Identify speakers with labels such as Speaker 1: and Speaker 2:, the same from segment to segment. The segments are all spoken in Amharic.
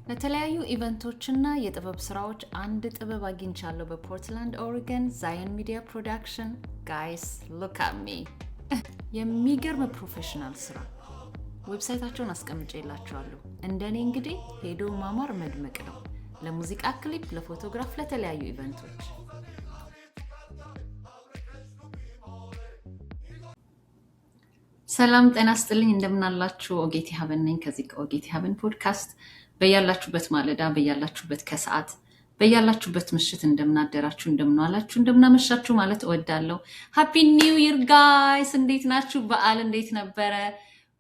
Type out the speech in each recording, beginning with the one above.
Speaker 1: ለተለያዩ ኢቨንቶችና የጥበብ ስራዎች አንድ ጥበብ አግኝቻለሁ በፖርትላንድ ኦሪገን ዛየን ሚዲያ ፕሮዳክሽን። ጋይስ ሉክ አት ሚ የሚገርም ፕሮፌሽናል ስራ። ዌብሳይታቸውን አስቀምጬላችኋለሁ። እንደኔ እንግዲህ ሄዶ ማማር መድመቅ ነው። ለሙዚቃ ክሊፕ፣ ለፎቶግራፍ፣ ለተለያዩ ኢቨንቶች። ሰላም ጤና ስጥልኝ፣ እንደምናላችሁ። ኦጌቲ ሀበን ነኝ ከዚህ ከኦጌቲ ሀበን ፖድካስት። በያላችሁበት ማለዳ፣ በያላችሁበት ከሰዓት፣ በያላችሁበት ምሽት እንደምናደራችሁ፣ እንደምናላችሁ፣ እንደምናመሻችሁ ማለት እወዳለሁ። ሃፒ ኒው ይር ጋይስ! እንዴት ናችሁ? በዓል እንዴት ነበረ?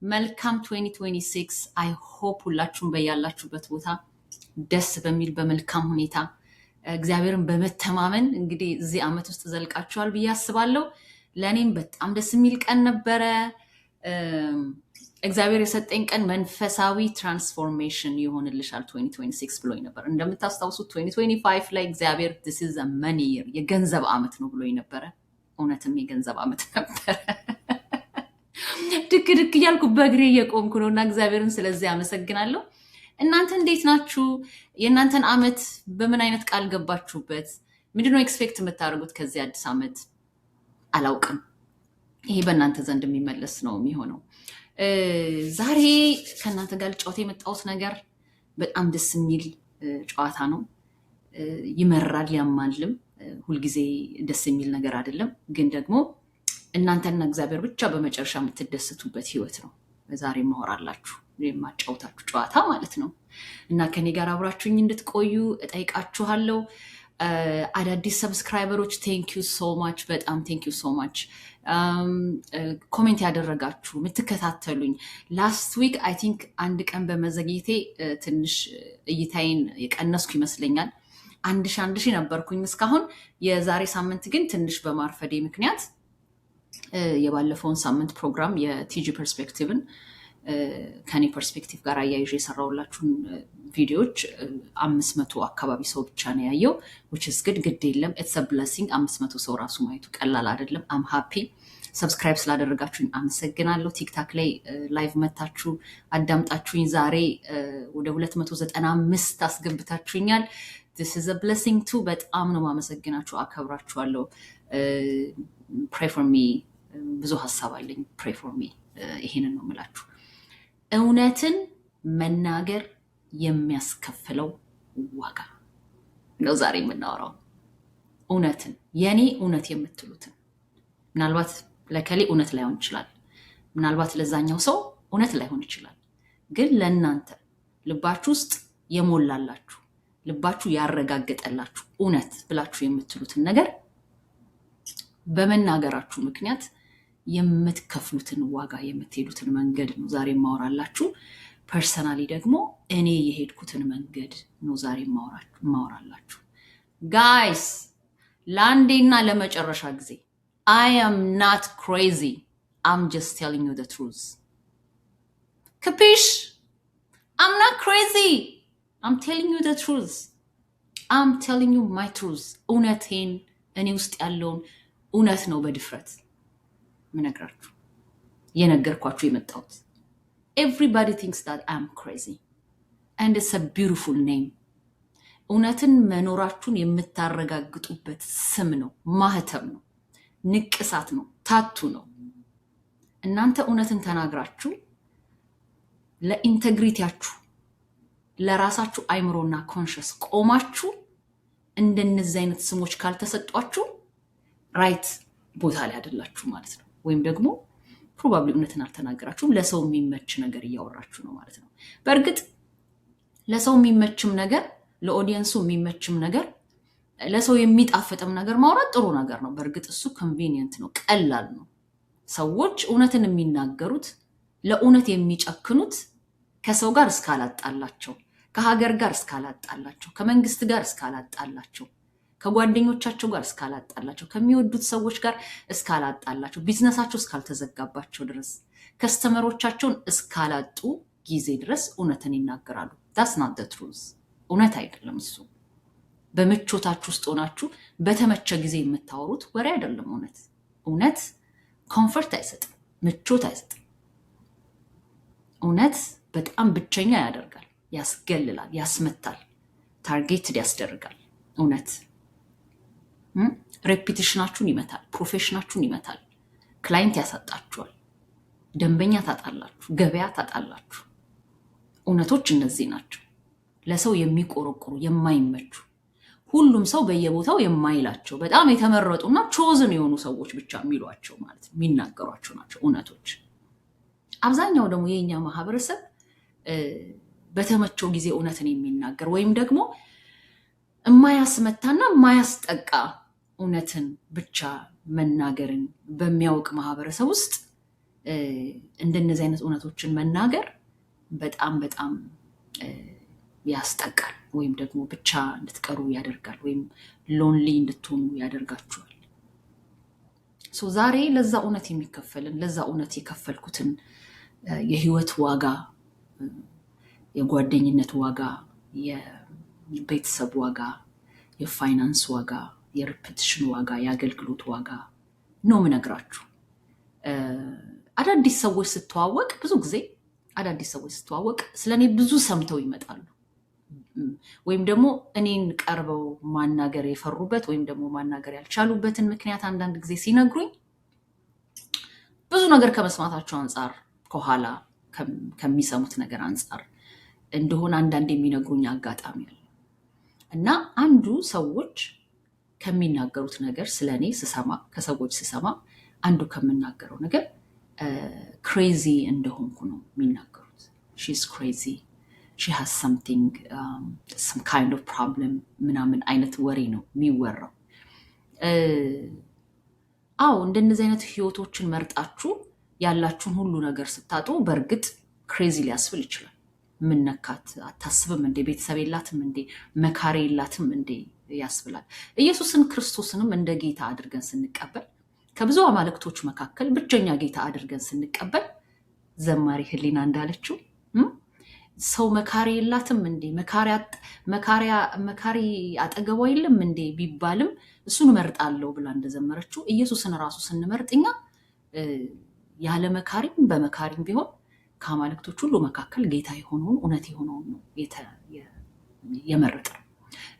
Speaker 1: መልካም 2026። አይ ሆፕ ሁላችሁም በያላችሁበት ቦታ ደስ በሚል በመልካም ሁኔታ እግዚአብሔርን በመተማመን እንግዲህ እዚህ ዓመት ውስጥ ዘልቃችኋል ብዬ አስባለሁ። ለእኔም በጣም ደስ የሚል ቀን ነበረ። እግዚአብሔር የሰጠኝ ቀን መንፈሳዊ ትራንስፎርሜሽን ይሆንልሻል 2026 ብሎኝ ነበር። እንደምታስታውሱት 2025 ላይ እግዚአብሔር this is a money year የገንዘብ ዓመት ነው ብሎኝ ነበረ። እውነትም የገንዘብ ዓመት ነበረ። ድክ ድክ እያልኩ በእግሬ እየቆምኩ ነው እና እግዚአብሔርን ስለዚህ አመሰግናለሁ። እናንተ እንዴት ናችሁ? የእናንተን ዓመት በምን አይነት ቃል ገባችሁበት? ምንድነው ኤክስፔክት የምታደርጉት ከዚህ አዲስ ዓመት? አላውቅም። ይሄ በእናንተ ዘንድ የሚመለስ ነው የሚሆነው። ዛሬ ከእናንተ ጋር ጨዋታ የመጣሁት ነገር በጣም ደስ የሚል ጨዋታ ነው። ይመራል፣ ያማልም። ሁልጊዜ ደስ የሚል ነገር አይደለም፣ ግን ደግሞ እናንተና እግዚአብሔር ብቻ በመጨረሻ የምትደሰቱበት ህይወት ነው ዛሬ ማወራላችሁ የማጫወታችሁ ጨዋታ ማለት ነው። እና ከኔ ጋር አብራችሁኝ እንድትቆዩ እጠይቃችኋለሁ። አዳዲስ ሰብስክራይበሮች ቴንኪዩ ሶ ማች፣ በጣም ቴንኪዩ ሶ ማች። ኮሜንት ያደረጋችሁ የምትከታተሉኝ፣ ላስት ዊክ አይ ቲንክ አንድ ቀን በመዘግየቴ ትንሽ እይታዬን የቀነስኩ ይመስለኛል። 1000 ነበርኩኝ እስካሁን። የዛሬ ሳምንት ግን ትንሽ በማርፈዴ ምክንያት የባለፈውን ሳምንት ፕሮግራም የቲጂ ፐርስፔክቲቭን ከኔ ፐርስፔክቲቭ ጋር አያይዤ የሰራሁላችሁን ቪዲዮዎች 500 አካባቢ ሰው ብቻ ነው ያየው። which is good፣ ግድ የለም፣ it's a blessing። 500 ሰው ራሱ ማየቱ ቀላል አይደለም። I'm happy። ሰብስክራይብ ስላደረጋችሁኝ አመሰግናለሁ። ቲክታክ ላይ ላይቭ መታችሁ አዳምጣችሁኝ ዛሬ ወደ 295 አስገብታችሁኛል። this is a blessing too። በጣም ነው ማመሰግናችሁ፣ አከብራችኋለሁ። pray for me። ብዙ ሀሳብ አለኝ። pray for me። ይሄንን ነው የምላችሁ። እውነትን መናገር የሚያስከፍለው ዋጋ ነው ዛሬ የምናወራው። እውነትን፣ የኔ እውነት የምትሉትን፣ ምናልባት ለከሌ እውነት ላይሆን ይችላል፣ ምናልባት ለዛኛው ሰው እውነት ላይሆን ይችላል፣ ግን ለእናንተ ልባችሁ ውስጥ የሞላላችሁ፣ ልባችሁ ያረጋገጠላችሁ እውነት ብላችሁ የምትሉትን ነገር በመናገራችሁ ምክንያት የምትከፍሉትን ዋጋ፣ የምትሄዱትን መንገድ ነው ዛሬ ማወራላችሁ። ፐርሰናሊ ደግሞ እኔ የሄድኩትን መንገድ ነው ዛሬ ማወራላችሁ። ጋይስ፣ ለአንዴና ለመጨረሻ ጊዜ I am not crazy. I'm just telling you the truth. Capish? I'm not crazy. I'm telling you the truth. I'm telling you my truth. እውነቴን፣ እኔ ውስጥ ያለውን እውነት ነው በድፍረት ምነግራችሁ የነገርኳችሁ የመጣሁት። Everybody thinks that I'm crazy and it's a beautiful name። እውነትን መኖራችሁን የምታረጋግጡበት ስም ነው፣ ማህተም ነው፣ ንቅሳት ነው፣ ታቱ ነው። እናንተ እውነትን ተናግራችሁ ለኢንቴግሪቲያችሁ፣ ለራሳችሁ አይምሮና ኮንሽስ ቆማችሁ እንደነዚህ አይነት ስሞች ካልተሰጧችሁ ራይት ቦታ ላይ አይደላችሁ ማለት ነው። ወይም ደግሞ ፕሮባብሊ እውነትን አልተናገራችሁም፣ ለሰው የሚመች ነገር እያወራችሁ ነው ማለት ነው። በእርግጥ ለሰው የሚመችም ነገር፣ ለኦዲየንሱ የሚመችም ነገር፣ ለሰው የሚጣፍጥም ነገር ማውራት ጥሩ ነገር ነው። በእርግጥ እሱ ኮንቬኒየንት ነው፣ ቀላል ነው። ሰዎች እውነትን የሚናገሩት፣ ለእውነት የሚጨክኑት ከሰው ጋር እስካላጣላቸው፣ ከሀገር ጋር እስካላጣላቸው፣ ከመንግስት ጋር እስካላጣላቸው፣ ከጓደኞቻቸው ጋር እስካላጣላቸው፣ ከሚወዱት ሰዎች ጋር እስካላጣላቸው፣ ቢዝነሳቸው እስካልተዘጋባቸው ድረስ፣ ከስተመሮቻቸውን እስካላጡ ጊዜ ድረስ እውነትን ይናገራሉ። that's not the truth። እውነት አይደለም እሱ። በምቾታችሁ ውስጥ ሆናችሁ በተመቸ ጊዜ የምታወሩት ወሬ አይደለም እውነት። እውነት ኮምፈርት አይሰጥም፣ ምቾት አይሰጥም። እውነት በጣም ብቸኛ ያደርጋል። ያስገልላል፣ ያስመታል፣ ታርጌትድ ያስደርጋል። እውነት ሬፒቲሽናችሁን ይመታል፣ ፕሮፌሽናችሁን ይመታል፣ ክላይንት ያሳጣችኋል፣ ደንበኛ ታጣላችሁ፣ ገበያ ታጣላችሁ። እውነቶች እነዚህ ናቸው። ለሰው የሚቆረቁሩ የማይመቹ ሁሉም ሰው በየቦታው የማይላቸው በጣም የተመረጡና ቾዝን የሆኑ ሰዎች ብቻ የሚሏቸው ማለት ነው የሚናገሯቸው ናቸው እውነቶች። አብዛኛው ደግሞ የኛ ማህበረሰብ በተመቸው ጊዜ እውነትን የሚናገር ወይም ደግሞ የማያስመታና የማያስጠቃ እውነትን ብቻ መናገርን በሚያውቅ ማህበረሰብ ውስጥ እንደነዚህ አይነት እውነቶችን መናገር በጣም በጣም ያስጠቃል፣ ወይም ደግሞ ብቻ እንድትቀሩ ያደርጋል፣ ወይም ሎንሊ እንድትሆኑ ያደርጋችኋል። ዛሬ ለዛ እውነት የሚከፈልን ለዛ እውነት የከፈልኩትን የህይወት ዋጋ፣ የጓደኝነት ዋጋ፣ የቤተሰብ ዋጋ፣ የፋይናንስ ዋጋ፣ የሪፒቲሽን ዋጋ፣ የአገልግሎት ዋጋ ነው ምነግራችሁ። አዳዲስ ሰዎች ስተዋወቅ ብዙ ጊዜ አዳዲስ ሰዎች ስተዋወቅ ስለኔ ብዙ ሰምተው ይመጣሉ፣ ወይም ደግሞ እኔን ቀርበው ማናገር የፈሩበት ወይም ደግሞ ማናገር ያልቻሉበትን ምክንያት አንዳንድ ጊዜ ሲነግሩኝ ብዙ ነገር ከመስማታቸው አንጻር ከኋላ ከሚሰሙት ነገር አንጻር እንደሆነ አንዳንድ የሚነግሩኝ አጋጣሚ አለ እና አንዱ ሰዎች ከሚናገሩት ነገር ስለኔ ስሰማ ከሰዎች ስሰማ አንዱ ከምናገረው ነገር ክሬዚ እንደሆንኩ ነው የሚናገሩት። she's crazy, she has something, some kind of problem ምናምን አይነት ወሬ ነው የሚወራው። አዎ እንደነዚህ አይነት ህይወቶችን መርጣችሁ ያላችሁን ሁሉ ነገር ስታጡ በእርግጥ ክሬዚ ሊያስብል ይችላል። ምን ነካት አታስብም እንዴ? ቤተሰብ የላትም እንዴ? መካሪ የላትም እንዴ ያስብላል። ኢየሱስን ክርስቶስንም እንደ ጌታ አድርገን ስንቀበል ከብዙ አማልክቶች መካከል ብቸኛ ጌታ አድርገን ስንቀበል ዘማሪ ህሊና እንዳለችው ሰው መካሪ የላትም እንዴ? መካሪ አጠገቧ የለም እንዴ ቢባልም እሱን መርጣለሁ ብላ እንደዘመረችው ኢየሱስን ራሱ ስንመርጥኛ ያለ መካሪም በመካሪም ቢሆን ከአማልክቶች ሁሉ መካከል ጌታ የሆነውን እውነት የሆነውን ነው የመረጠ።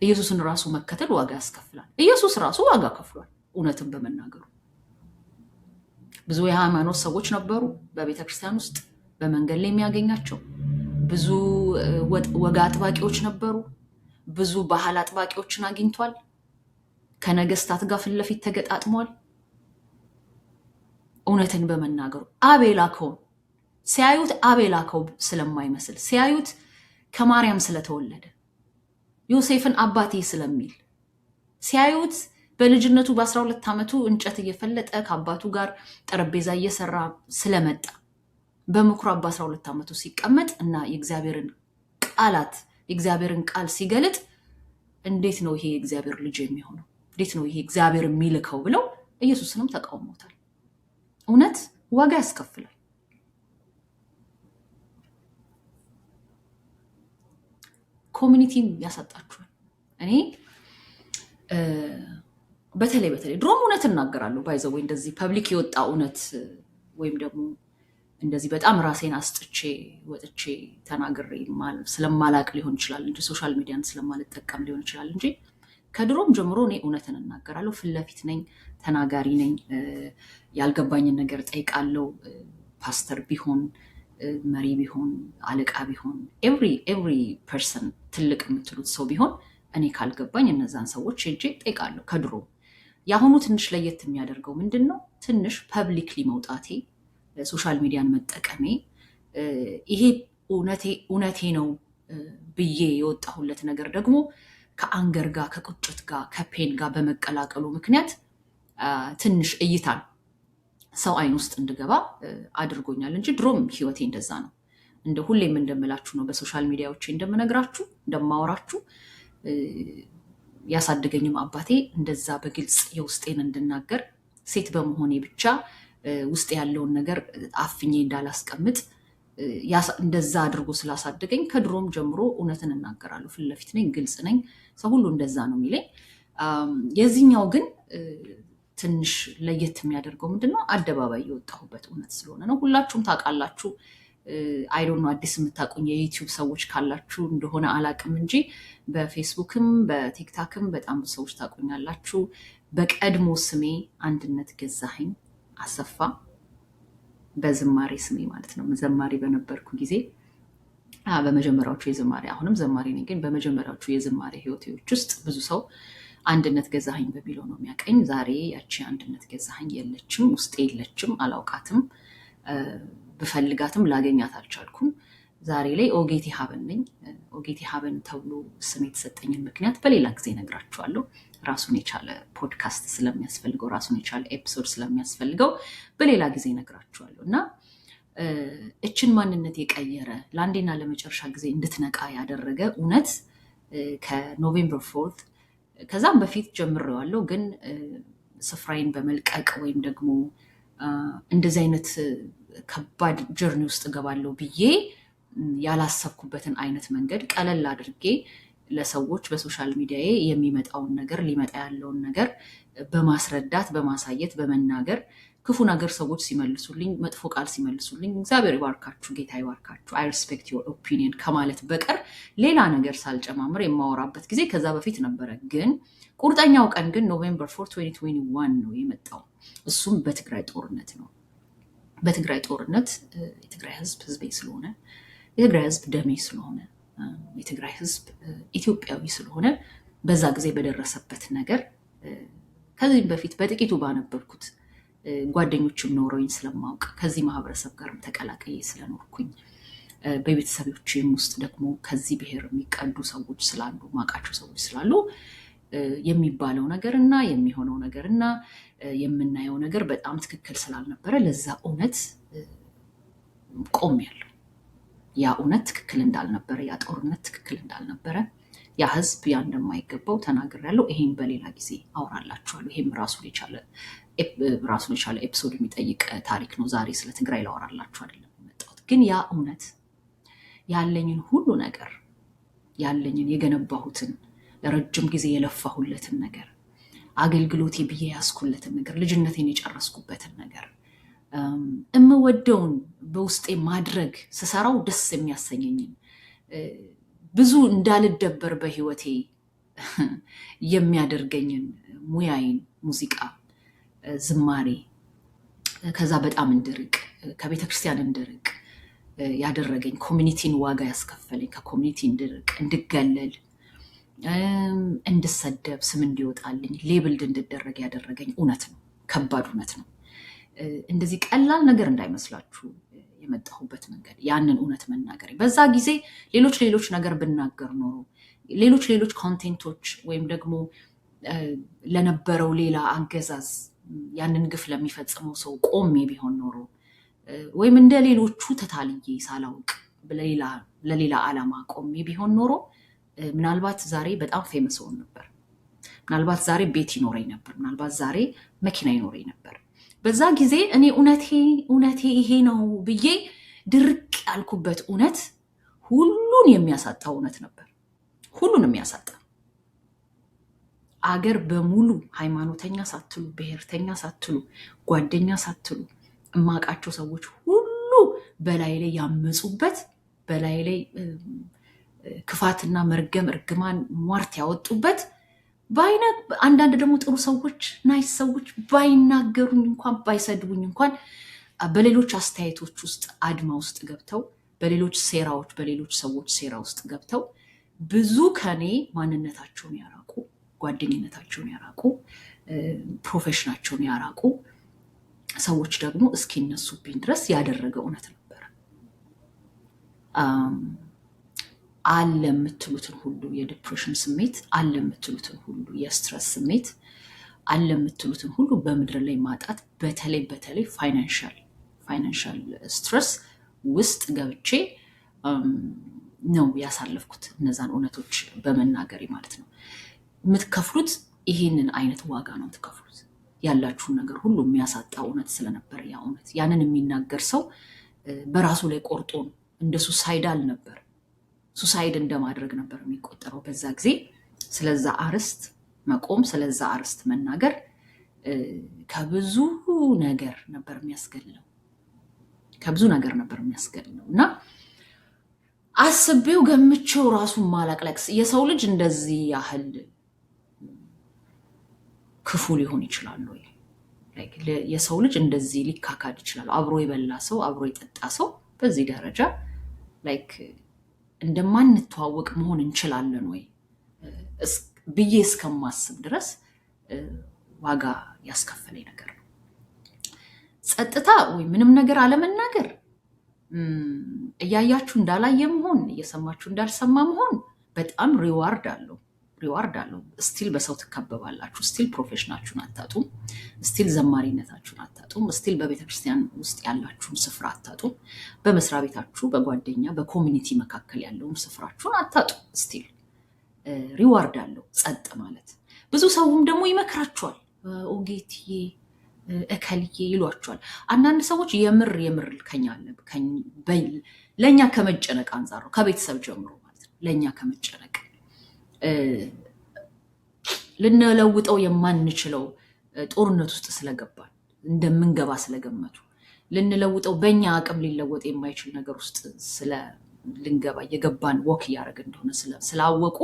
Speaker 1: ኢየሱስን ራሱ መከተል ዋጋ ያስከፍላል። ኢየሱስ ራሱ ዋጋ ከፍሏል እውነትን በመናገሩ። ብዙ የሃይማኖት ሰዎች ነበሩ በቤተክርስቲያን ውስጥ በመንገድ ላይ የሚያገኛቸው። ብዙ ወጋ አጥባቂዎች ነበሩ። ብዙ ባህል አጥባቂዎችን አግኝቷል። ከነገስታት ጋር ፊት ለፊት ተገጣጥሟል እውነትን በመናገሩ። አቤላከው ሲያዩት አቤላከው ስለማይመስል ሲያዩት ከማርያም ስለተወለደ ዮሴፍን አባቴ ስለሚል ሲያዩት በልጅነቱ በ12 ዓመቱ እንጨት እየፈለጠ ከአባቱ ጋር ጠረጴዛ እየሰራ ስለመጣ በምኩራብ በ12 ዓመቱ ሲቀመጥ እና የእግዚአብሔርን ቃል ሲገልጥ እንዴት ነው ይሄ የእግዚአብሔር ልጅ የሚሆነው? እንዴት ነው ይሄ እግዚአብሔር የሚልከው ብለው ኢየሱስንም ተቃውሞታል። እውነት ዋጋ ያስከፍላል። ኮሚኒቲም ያሳጣችኋል። እኔ በተለይ ድሮም እውነት እናገራለሁ ባይዘው ወይ እንደዚህ ፐብሊክ የወጣ እውነት ወይም ደግሞ እንደዚህ በጣም ራሴን አስጥቼ ወጥቼ ተናግሬ ስለማላቅ ሊሆን ይችላል እንጂ ሶሻል ሚዲያን ስለማልጠቀም ሊሆን ይችላል እንጂ ከድሮም ጀምሮ እኔ እውነትን እናገራለሁ። ፊት ለፊት ነኝ፣ ተናጋሪ ነኝ፣ ያልገባኝን ነገር ጠይቃለሁ። ፓስተር ቢሆን መሪ ቢሆን አለቃ ቢሆን ኤቭሪ ፐርሰን ትልቅ የምትሉት ሰው ቢሆን እኔ ካልገባኝ እነዛን ሰዎች ሄጄ ጠይቃለሁ። ከድሮ የአሁኑ ትንሽ ለየት የሚያደርገው ምንድን ነው? ትንሽ ፐብሊክሊ መውጣቴ፣ ሶሻል ሚዲያን መጠቀሜ፣ ይሄ እውነቴ ነው ብዬ የወጣሁለት ነገር ደግሞ ከአንገር ጋር ከቁጭት ጋር ከፔን ጋር በመቀላቀሉ ምክንያት ትንሽ እይታን ሰው አይን ውስጥ እንድገባ አድርጎኛል እንጂ ድሮም ህይወቴ እንደዛ ነው። እንደ ሁሌም እንደምላችሁ ነው። በሶሻል ሚዲያዎቼ እንደምነግራችሁ እንደማወራችሁ ያሳደገኝም አባቴ እንደዛ በግልጽ የውስጤን እንድናገር ሴት በመሆኔ ብቻ ውስጥ ያለውን ነገር አፍኜ እንዳላስቀምጥ እንደዛ አድርጎ ስላሳደገኝ ከድሮም ጀምሮ እውነትን እናገራለሁ። ፊት ለፊት ነኝ፣ ግልጽ ነኝ። ሰው ሁሉ እንደዛ ነው የሚለኝ። የዚህኛው ግን ትንሽ ለየት የሚያደርገው ምንድነው? አደባባይ የወጣሁበት እውነት ስለሆነ ነው። ሁላችሁም ታውቃላችሁ። አይ ዶንት ኖ አዲስ የምታቁኝ የዩቲዩብ ሰዎች ካላችሁ እንደሆነ አላቅም እንጂ በፌስቡክም በቲክታክም በጣም ብዙ ሰዎች ታቁኛላችሁ። በቀድሞ ስሜ አንድነት ገዛኸኝ አሰፋ በዝማሬ ስሜ ማለት ነው። ዘማሪ በነበርኩ ጊዜ በመጀመሪያዎቹ የዝማሬ አሁንም ዘማሪ ነኝ፣ ግን በመጀመሪያዎቹ የዝማሬ ህይወቴዎች ውስጥ ብዙ ሰው አንድነት ገዛኸኝ በሚለው ነው የሚያቀኝ። ዛሬ ያቺ አንድነት ገዛኸኝ የለችም፣ ውስጤ የለችም፣ አላውቃትም። ብፈልጋትም ላገኛት አልቻልኩም። ዛሬ ላይ ኦጌቴ ሀበን ነኝ። ኦጌቴ ሀበን ተብሎ ስም የተሰጠኝን ምክንያት በሌላ ጊዜ ነግራችኋለሁ። ራሱን የቻለ ፖድካስት ስለሚያስፈልገው፣ ራሱን የቻለ ኤፒሶድ ስለሚያስፈልገው በሌላ ጊዜ ነግራችኋለሁ። እና እችን ማንነት የቀየረ ለአንዴና ለመጨረሻ ጊዜ እንድትነቃ ያደረገ እውነት ከኖቬምበር 4 ከዛም በፊት ጀምሬዋለሁ፣ ግን ስፍራዬን በመልቀቅ ወይም ደግሞ እንደዚህ አይነት ከባድ ጀርኒ ውስጥ እገባለሁ ብዬ ያላሰብኩበትን አይነት መንገድ ቀለል አድርጌ ለሰዎች በሶሻል ሚዲያዬ የሚመጣውን ነገር ሊመጣ ያለውን ነገር በማስረዳት በማሳየት በመናገር ክፉ ነገር ሰዎች ሲመልሱልኝ፣ መጥፎ ቃል ሲመልሱልኝ እግዚአብሔር ይባርካችሁ፣ ጌታ ይባርካችሁ፣ አይ ሪስፔክት ዮር ኦፒኒየን ከማለት በቀር ሌላ ነገር ሳልጨማምር የማወራበት ጊዜ ከዛ በፊት ነበረ። ግን ቁርጠኛው ቀን ግን ኖቬምበር 4 2021 ነው የመጣው። እሱም በትግራይ ጦርነት ነው። በትግራይ ጦርነት የትግራይ ህዝብ ህዝቤ ስለሆነ፣ የትግራይ ህዝብ ደሜ ስለሆነ፣ የትግራይ ህዝብ ኢትዮጵያዊ ስለሆነ በዛ ጊዜ በደረሰበት ነገር ከዚህም በፊት በጥቂቱ ባነበብኩት ጓደኞችም ኖረውኝ ስለማውቅ ከዚህ ማህበረሰብ ጋርም ተቀላቀዬ ስለኖርኩኝ በቤተሰቦችም ውስጥ ደግሞ ከዚህ ብሔር የሚቀዱ ሰዎች ስላሉ ማቃቸው ሰዎች ስላሉ የሚባለው ነገርና የሚሆነው ነገርና የምናየው ነገር በጣም ትክክል ስላልነበረ ለዛ እውነት ቆሜያለሁ። ያ እውነት ትክክል እንዳልነበረ፣ ያ ጦርነት ትክክል እንዳልነበረ፣ ያ ህዝብ ያ እንደማይገባው ተናግሬያለሁ። ይሄን በሌላ ጊዜ አወራላችኋለሁ። ይሄም ራሱን የቻለ ኤፒሶድ የሚጠይቅ ታሪክ ነው። ዛሬ ስለ ትግራይ ላወራላችሁ አይደለም የመጣሁት። ግን ያ እውነት ያለኝን ሁሉ ነገር ያለኝን የገነባሁትን ለረጅም ጊዜ የለፋሁለትን ነገር አገልግሎቴ ብዬ ያስኩለትን ነገር ልጅነቴን የጨረስኩበትን ነገር እምወደውን በውስጤ ማድረግ ስሰራው ደስ የሚያሰኘኝን ብዙ እንዳልደበር በህይወቴ የሚያደርገኝን ሙያዬን ሙዚቃ፣ ዝማሬ ከዛ በጣም እንድርቅ ከቤተክርስቲያን እንድርቅ ያደረገኝ ኮሚኒቲን ዋጋ ያስከፈለኝ ከኮሚኒቲ እንድርቅ እንድገለል እንድሰደብ ስም እንዲወጣልኝ ሌብልድ እንድደረግ ያደረገኝ እውነት ነው። ከባድ እውነት ነው። እንደዚህ ቀላል ነገር እንዳይመስላችሁ የመጣሁበት መንገድ ያንን እውነት መናገር። በዛ ጊዜ ሌሎች ነገር ብናገር ኖሮ ሌሎች ኮንቴንቶች ወይም ደግሞ ለነበረው ሌላ አገዛዝ ያንን ግፍ ለሚፈጽመው ሰው ቆሜ ቢሆን ኖሮ ወይም እንደ ሌሎቹ ተታልዬ ሳላውቅ ለሌላ ዓላማ ቆሜ ቢሆን ኖሮ ምናልባት ዛሬ በጣም ፌመስ ሆን ነበር። ምናልባት ዛሬ ቤት ይኖረኝ ነበር። ምናልባት ዛሬ መኪና ይኖረኝ ነበር። በዛ ጊዜ እኔ እውነቴ ይሄ ነው ብዬ ድርቅ ያልኩበት እውነት ሁሉን የሚያሳጣ እውነት ነበር። ሁሉን የሚያሳጣ አገር በሙሉ ሃይማኖተኛ ሳትሉ፣ ብሔርተኛ ሳትሉ፣ ጓደኛ ሳትሉ እማቃቸው ሰዎች ሁሉ በላይ ላይ ያመፁበት በላይ ላይ ክፋትና መርገም፣ እርግማን፣ ሟርት ያወጡበት በአይነት አንዳንድ ደግሞ ጥሩ ሰዎች ናይስ ሰዎች ባይናገሩኝ እንኳን ባይሰድቡኝ እንኳን በሌሎች አስተያየቶች ውስጥ አድማ ውስጥ ገብተው በሌሎች ሰዎች ሴራ ውስጥ ገብተው ብዙ ከኔ ማንነታቸውን ያራቁ፣ ጓደኝነታቸውን ያራቁ፣ ፕሮፌሽናቸውን ያራቁ ሰዎች ደግሞ እስኪነሱብኝ ድረስ ያደረገ እውነት ነበረ። አለ የምትሉትን ሁሉ የዲፕሬሽን ስሜት፣ አለ የምትሉትን ሁሉ የስትረስ ስሜት፣ አለ የምትሉትን ሁሉ በምድር ላይ ማጣት፣ በተለይ ፋይናንሻል ስትረስ ውስጥ ገብቼ ነው ያሳለፍኩት። እነዛን እውነቶች በመናገሬ ማለት ነው። የምትከፍሉት ይህንን አይነት ዋጋ ነው የምትከፍሉት። ያላችሁን ነገር ሁሉ የሚያሳጣ እውነት ስለነበረ ያ እውነት ያንን የሚናገር ሰው በራሱ ላይ ቆርጦ ነው። እንደ ሱሳይዳል ነበር፣ ሱሳይድ እንደማድረግ ነበር የሚቆጠረው በዛ ጊዜ። ስለዛ አርስት መቆም፣ ስለዛ አርስት መናገር ከብዙ ነገር ነበር የሚያስገለው። ከብዙ ነገር ነበር የሚያስገድለው እና አስቤው ገምቼው ራሱን ማላቅለቅስ የሰው ልጅ እንደዚህ ያህል ክፉ ሊሆን ይችላል ወይ? የሰው ልጅ እንደዚህ ሊካካድ ይችላል? አብሮ የበላ ሰው አብሮ የጠጣ ሰው በዚህ ደረጃ ላይክ እንደማንተዋወቅ መሆን እንችላለን ወይ ብዬ እስከማስብ ድረስ ዋጋ ያስከፈለኝ ነገር ነው። ጸጥታ ወይ ምንም ነገር አለመናገር፣ እያያችሁ እንዳላየ መሆን፣ እየሰማችሁ እንዳልሰማ መሆን በጣም ሪዋርድ አለው። ስቲል በሰው ትከበባላችሁ፣ ስቲል ፕሮፌሽናችሁን አታጡም፣ ስቲል ዘማሪነታችሁን አታጡም፣ ስቲል በቤተክርስቲያን ውስጥ ያላችሁን ስፍራ አታጡም፣ በመስሪያ ቤታችሁ፣ በጓደኛ በኮሚኒቲ መካከል ያለውን ስፍራችሁን አታጡም። ስቲል ሪዋርድ አለው ጸጥ ማለት። ብዙ ሰውም ደግሞ ይመክራችኋል፣ ኦጌትዬ እከልዬ ይሏችኋል። አንዳንድ ሰዎች የምር ከኛ ለእኛ ከመጨነቅ አንጻር ነው፣ ከቤተሰብ ጀምሮ ማለት ነው። ለእኛ ከመጨነቅ ልንለውጠው የማንችለው ጦርነት ውስጥ ስለገባን እንደምንገባ ስለገመቱ ልንለውጠው በእኛ አቅም ሊለወጥ የማይችል ነገር ውስጥ ልንገባ የገባን ወክ እያደረግ እንደሆነ ስላወቁ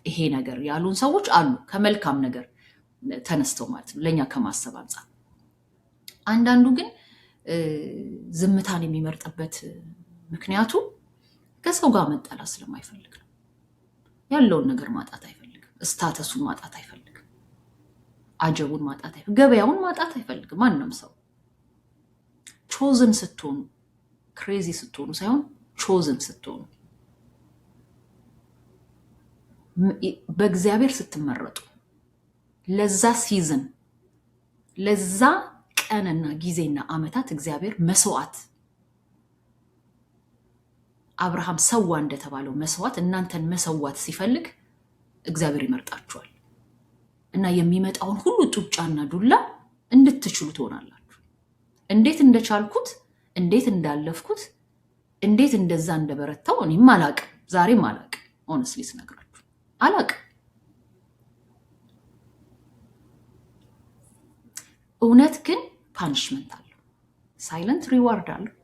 Speaker 1: ይሄ ነገር ያሉን ሰዎች አሉ፣ ከመልካም ነገር ተነስተው ማለት ነው፣ ለእኛ ከማሰብ አንጻር። አንዳንዱ ግን ዝምታን የሚመርጥበት ምክንያቱ ከሰው ጋር መጣላ ስለማይፈልግ ነው። ያለውን ነገር ማጣት አይፈልግም፣ ስታተሱን ማጣት አይፈልግም፣ አጀቡን ማጣት አይፈልግም፣ ገበያውን ማጣት አይፈልግም። ማንም ሰው ቾዝን ስትሆኑ፣ ክሬዚ ስትሆኑ ሳይሆን ቾዝን ስትሆኑ፣ በእግዚአብሔር ስትመረጡ፣ ለዛ ሲዝን ለዛ ቀንና ጊዜና ዓመታት እግዚአብሔር መስዋዕት አብርሃም ሰዋ እንደተባለው መስዋዕት እናንተን መሰዋት ሲፈልግ እግዚአብሔር ይመርጣችኋል እና የሚመጣውን ሁሉ ጡጫና ዱላ እንድትችሉ ትሆናላችሁ። እንዴት እንደቻልኩት፣ እንዴት እንዳለፍኩት፣ እንዴት እንደዛ እንደበረታው እኔም አላቅም፣ ዛሬም አላቅም። ሆነስሊ ስነግራችሁ አላቅም። እውነት ግን ፓኒሽመንት አለው፣ ሳይለንት ሪዋርድ አለው።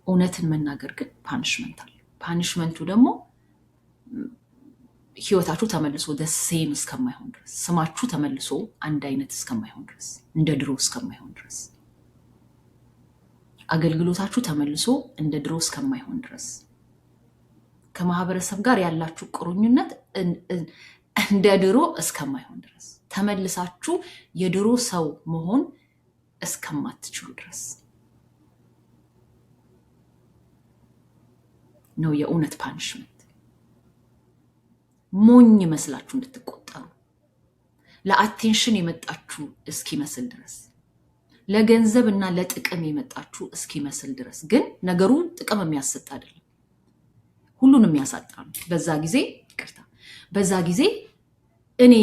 Speaker 1: እውነትን መናገር ግን ፓኒሽመንት አለው። ፓኒሽመንቱ ደግሞ ህይወታችሁ ተመልሶ ደሴም እስከማይሆን ድረስ፣ ስማችሁ ተመልሶ አንድ አይነት እስከማይሆን ድረስ፣ እንደ ድሮ እስከማይሆን ድረስ፣ አገልግሎታችሁ ተመልሶ እንደ ድሮ እስከማይሆን ድረስ፣ ከማህበረሰብ ጋር ያላችሁ ቁርኝነት እንደ ድሮ እስከማይሆን ድረስ፣ ተመልሳችሁ የድሮ ሰው መሆን እስከማትችሉ ድረስ ነው የእውነት ፓኒሽመንት። ሞኝ መስላችሁ እንድትቆጠሩ፣ ለአቴንሽን የመጣችሁ እስኪመስል ድረስ፣ ለገንዘብ እና ለጥቅም የመጣችሁ እስኪመስል ድረስ። ግን ነገሩ ጥቅም የሚያሰጥ አይደለም፣ ሁሉን የሚያሳጣ ነው። በዛ ጊዜ እኔ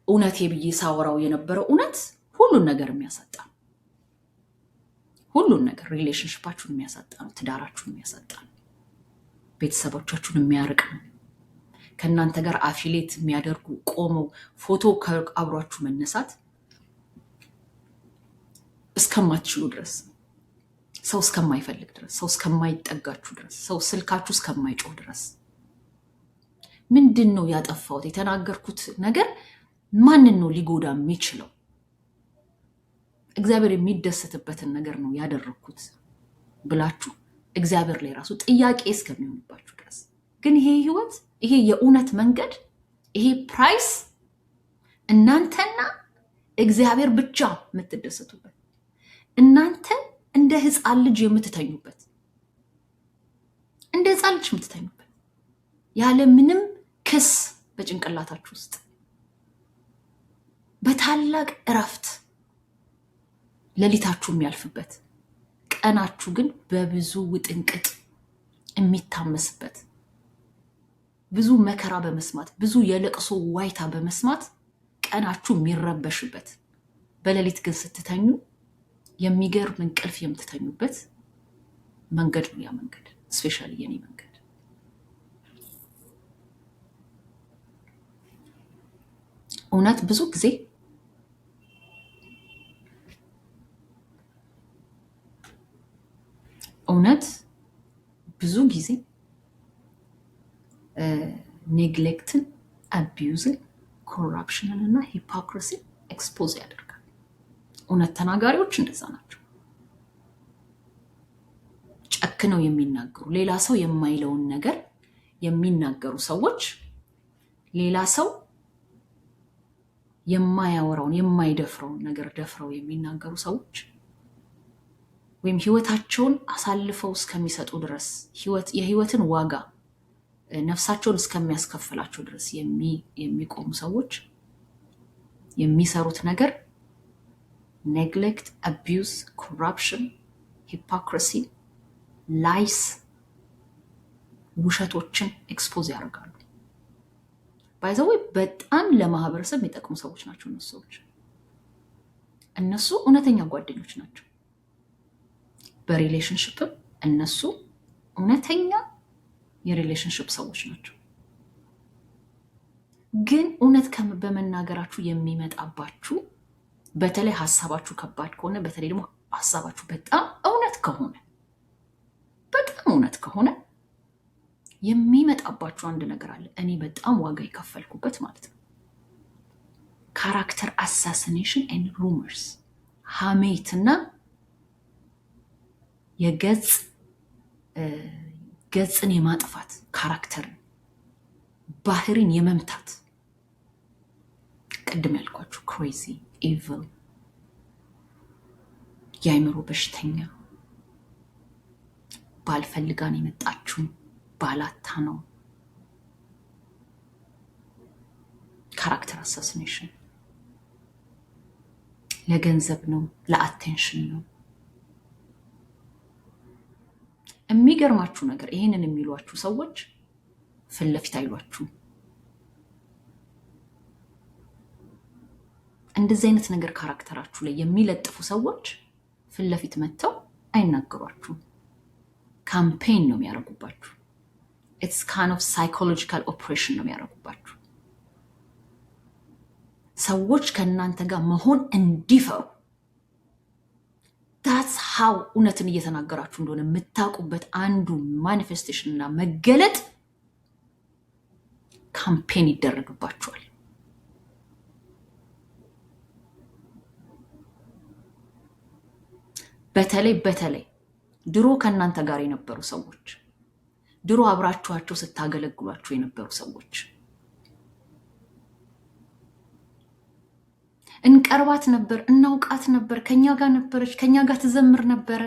Speaker 1: እውነቴ ብዬ ሳወራው የነበረው እውነት ሁሉን ነገር የሚያሳጣ ነው። ሁሉን ነገር፣ ሪሌሽንሽፓችሁን የሚያሳጣ ነው፣ ትዳራችሁን የሚያሳጣ ነው፣ ቤተሰቦቻችሁን የሚያርቅ ነው፣ ከእናንተ ጋር አፊሌት የሚያደርጉ ቆመው ፎቶ አብሯችሁ መነሳት እስከማትችሉ ድረስ፣ ሰው እስከማይፈልግ ድረስ፣ ሰው እስከማይጠጋችሁ ድረስ፣ ሰው ስልካችሁ እስከማይጮህ ድረስ። ምንድን ነው ያጠፋሁት? የተናገርኩት ነገር ማንን ነው ሊጎዳ የሚችለው? እግዚአብሔር የሚደሰትበትን ነገር ነው ያደረግኩት ብላችሁ እግዚአብሔር ላይ ራሱ ጥያቄ እስከሚሆንባችሁ ድረስ። ግን ይሄ ህይወት፣ ይሄ የእውነት መንገድ፣ ይሄ ፕራይስ እናንተና እግዚአብሔር ብቻ የምትደሰቱበት፣ እናንተ እንደ ህፃን ልጅ የምትተኙበት፣ እንደ ህፃን ልጅ የምትተኙበት፣ ያለ ምንም ክስ በጭንቅላታችሁ ውስጥ በታላቅ እረፍት ሌሊታችሁ የሚያልፍበት፣ ቀናችሁ ግን በብዙ ውጥንቅጥ የሚታመስበት፣ ብዙ መከራ በመስማት ብዙ የለቅሶ ዋይታ በመስማት ቀናችሁ የሚረበሽበት፣ በሌሊት ግን ስትተኙ የሚገርም እንቅልፍ የምትተኙበት መንገድ ነው። ያ መንገድ ስፔሻሊ የኔ መንገድ እውነት ብዙ ጊዜ ኔግሌክትን፣ አቢዩዝን፣ ኮራፕሽንን እና ሂፖክሪሲን ኤክስፖዝ ያደርጋል። እውነት ተናጋሪዎች እንደዛ ናቸው። ጨክነው የሚናገሩ ሌላ ሰው የማይለውን ነገር የሚናገሩ ሰዎች፣ ሌላ ሰው የማያወራውን የማይደፍረውን ነገር ደፍረው የሚናገሩ ሰዎች ወይም ህይወታቸውን አሳልፈው እስከሚሰጡ ድረስ የህይወትን ዋጋ ነፍሳቸውን እስከሚያስከፍላቸው ድረስ የሚቆሙ ሰዎች የሚሰሩት ነገር ኔግሌክት፣ አቢዩዝ፣ ኮራፕሽን፣ ሂፖክሪሲ፣ ላይስ፣ ውሸቶችን ኤክስፖዝ ያደርጋሉ። ባይዘዌ በጣም ለማህበረሰብ የሚጠቅሙ ሰዎች ናቸው እነሱ ሰዎች። እነሱ እውነተኛ ጓደኞች ናቸው። በሪሌሽንሽፕም እነሱ እውነተኛ የሪሌሽንሽፕ ሰዎች ናቸው። ግን እውነት በመናገራችሁ የሚመጣባችሁ በተለይ ሀሳባችሁ ከባድ ከሆነ፣ በተለይ ደግሞ ሀሳባችሁ በጣም እውነት ከሆነ የሚመጣባችሁ አንድ ነገር አለ። እኔ በጣም ዋጋ የከፈልኩበት ማለት ነው። ካራክተር አሳሲኔሽን ኤንድ ሩመርስ፣ ሀሜትና ገጽን የማጥፋት ካራክተርን፣ ባህሪን የመምታት ቅድም ያልኳችሁ ክሬዚ፣ ኢቪል፣ የአይምሮ በሽተኛ፣ ባልፈልጋን የመጣችሁ ባላታ ነው። ካራክተር አሳሲኔሽን ለገንዘብ ነው፣ ለአቴንሽን ነው። የሚገርማችሁ ነገር ይሄንን የሚሏችሁ ሰዎች ፊት ለፊት አይሏችሁ። እንደዚህ አይነት ነገር ካራክተራችሁ ላይ የሚለጥፉ ሰዎች ፊት ለፊት መጥተው አይናገሯችሁም። ካምፔን ነው የሚያደርጉባችሁ። ኢትስ ካይንድ ኦፍ ሳይኮሎጂካል ኦፕሬሽን ነው የሚያደርጉባችሁ። ሰዎች ከእናንተ ጋር መሆን እንዲፈሩ that's how እውነትን እየተናገራችሁ እንደሆነ የምታውቁበት አንዱ ማኒፌስቴሽን እና መገለጥ ካምፔን ይደረግባችኋል። በተለይ ድሮ ከእናንተ ጋር የነበሩ ሰዎች፣ ድሮ አብራችኋቸው ስታገለግሏቸው የነበሩ ሰዎች እንቀርባት ነበር፣ እናውቃት ነበር፣ ከኛ ጋር ነበረች፣ ከኛ ጋር ትዘምር ነበረ፣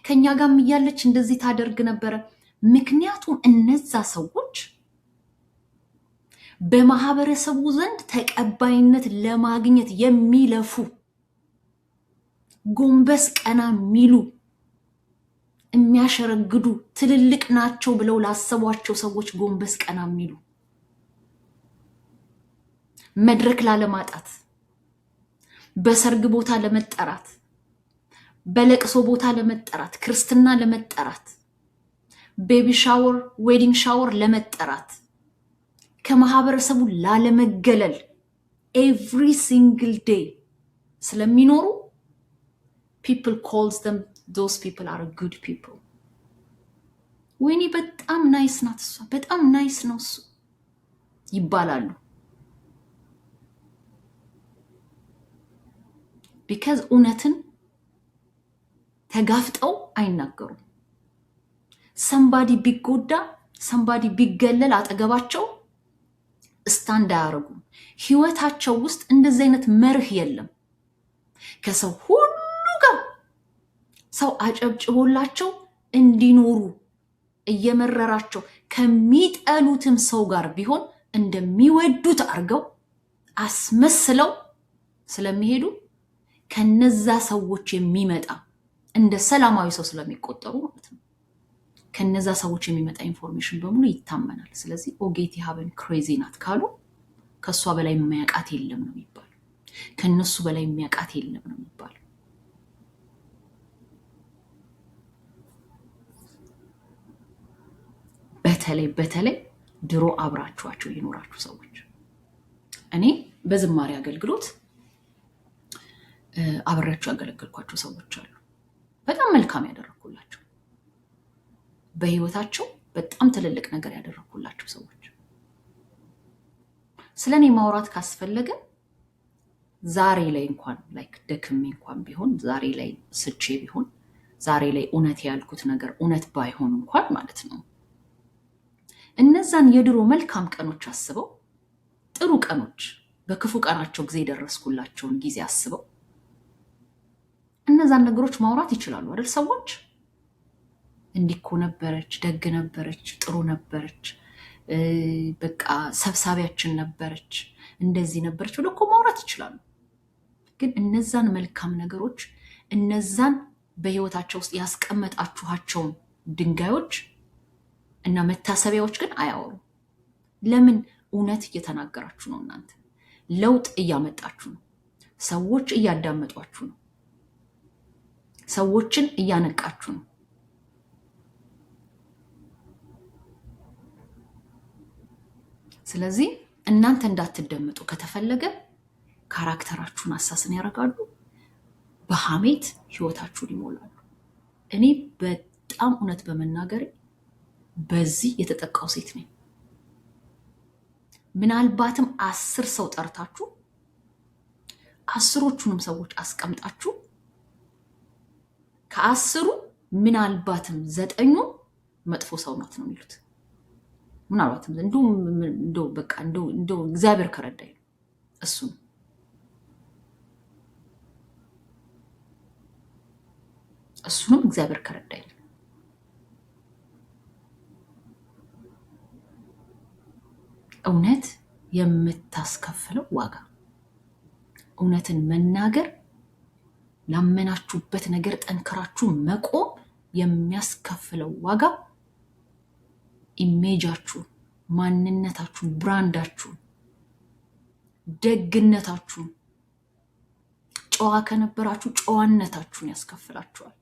Speaker 1: ከኛ ጋር እያለች እንደዚህ ታደርግ ነበረ። ምክንያቱም እነዛ ሰዎች በማህበረሰቡ ዘንድ ተቀባይነት ለማግኘት የሚለፉ ጎንበስ ቀና የሚሉ የሚያሸረግዱ ትልልቅ ናቸው ብለው ላሰቧቸው ሰዎች ጎንበስ ቀና የሚሉ መድረክ ላለማጣት፣ በሰርግ ቦታ ለመጠራት፣ በለቅሶ ቦታ ለመጠራት፣ ክርስትና ለመጠራት፣ ቤቢ ሻወር፣ ዌዲንግ ሻወር ለመጠራት፣ ከማህበረሰቡ ላለመገለል ኤቭሪ ሲንግል ዴይ ስለሚኖሩ people calls them, those people are good people. ወይኔ በጣም ናይስ ናት እሷ፣ በጣም ናይስ ነው እሱ ይባላሉ። because እውነትን ተጋፍጠው አይናገሩም። somebody ቢጎዳ፣ somebody ቢገለል አጠገባቸው ስታንድ አያደርጉም። ህይወታቸው ውስጥ እንደዚህ አይነት መርህ የለም። ከሰው ሁሉ ጋር ሰው አጨብጭቦላቸው እንዲኖሩ እየመረራቸው ከሚጠሉትም ሰው ጋር ቢሆን እንደሚወዱት አርገው አስመስለው ስለሚሄዱ ከነዛ ሰዎች የሚመጣ እንደ ሰላማዊ ሰው ስለሚቆጠሩ ማለት ነው። ከነዛ ሰዎች የሚመጣ ኢንፎርሜሽን በሙሉ ይታመናል። ስለዚህ ኦጌቲ ሀበን ክሬዚ ናት ካሉ ከሷ በላይ የሚያውቃት የለም ነው የሚባለው። ከነሱ በላይ የሚያውቃት የለም ነው የሚባለው። በተለይ ድሮ አብራችኋቸው የኖራችሁ ሰዎች፣ እኔ በዝማሬ አገልግሎት አብራችሁ ያገለግልኳቸው ሰዎች አሉ። በጣም መልካም ያደረኩላቸው፣ በህይወታቸው በጣም ትልልቅ ነገር ያደረኩላቸው ሰዎች ስለኔ ማውራት ካስፈለገ ዛሬ ላይ እንኳን ላይክ ደክሜ እንኳን ቢሆን ዛሬ ላይ ስቼ ቢሆን ዛሬ ላይ እውነት ያልኩት ነገር እውነት ባይሆን እንኳን ማለት ነው እነዛን የድሮ መልካም ቀኖች አስበው ጥሩ ቀኖች በክፉ ቀናቸው ጊዜ ደረስኩላቸውን ጊዜ አስበው እነዛን ነገሮች ማውራት ይችላሉ አይደል ሰዎች እንዲኮ ነበረች ደግ ነበረች ጥሩ ነበረች በቃ ሰብሳቢያችን ነበረች እንደዚህ ነበረች ብለው እኮ ማውራት ይችላሉ ግን እነዛን መልካም ነገሮች እነዛን በህይወታቸው ውስጥ ያስቀመጣችኋቸውን ድንጋዮች እና መታሰቢያዎች ግን አያወሩ ለምን እውነት እየተናገራችሁ ነው እናንተ ለውጥ እያመጣችሁ ነው ሰዎች እያዳመጧችሁ ነው ሰዎችን እያነቃችሁ ነው ስለዚህ እናንተ እንዳትደመጡ ከተፈለገ ካራክተራችሁን አሳስን ያደርጋሉ በሐሜት ህይወታችሁን ይሞላሉ እኔ በጣም እውነት በመናገር በዚህ የተጠቃው ሴት ነኝ ምናልባትም 10 ሰው ጠርታችሁ 10ዎቹንም ሰዎች አስቀምጣችሁ ከ10ሩ ምናልባትም 9ኙ መጥፎ ሰው ናት ነው የሚሉት ምናልባትም እንደው በቃ እንደው እግዚአብሔር ከረዳኝ እሱንም እግዚአብሔር ከረዳኝ እውነት የምታስከፍለው ዋጋ እውነትን መናገር ላመናችሁበት ነገር ጠንከራችሁ መቆም የሚያስከፍለው ዋጋ ኢሜጃችሁ ማንነታችሁ ብራንዳችሁ ደግነታችሁ ጨዋ ከነበራችሁ ጨዋነታችሁን ያስከፍላችኋል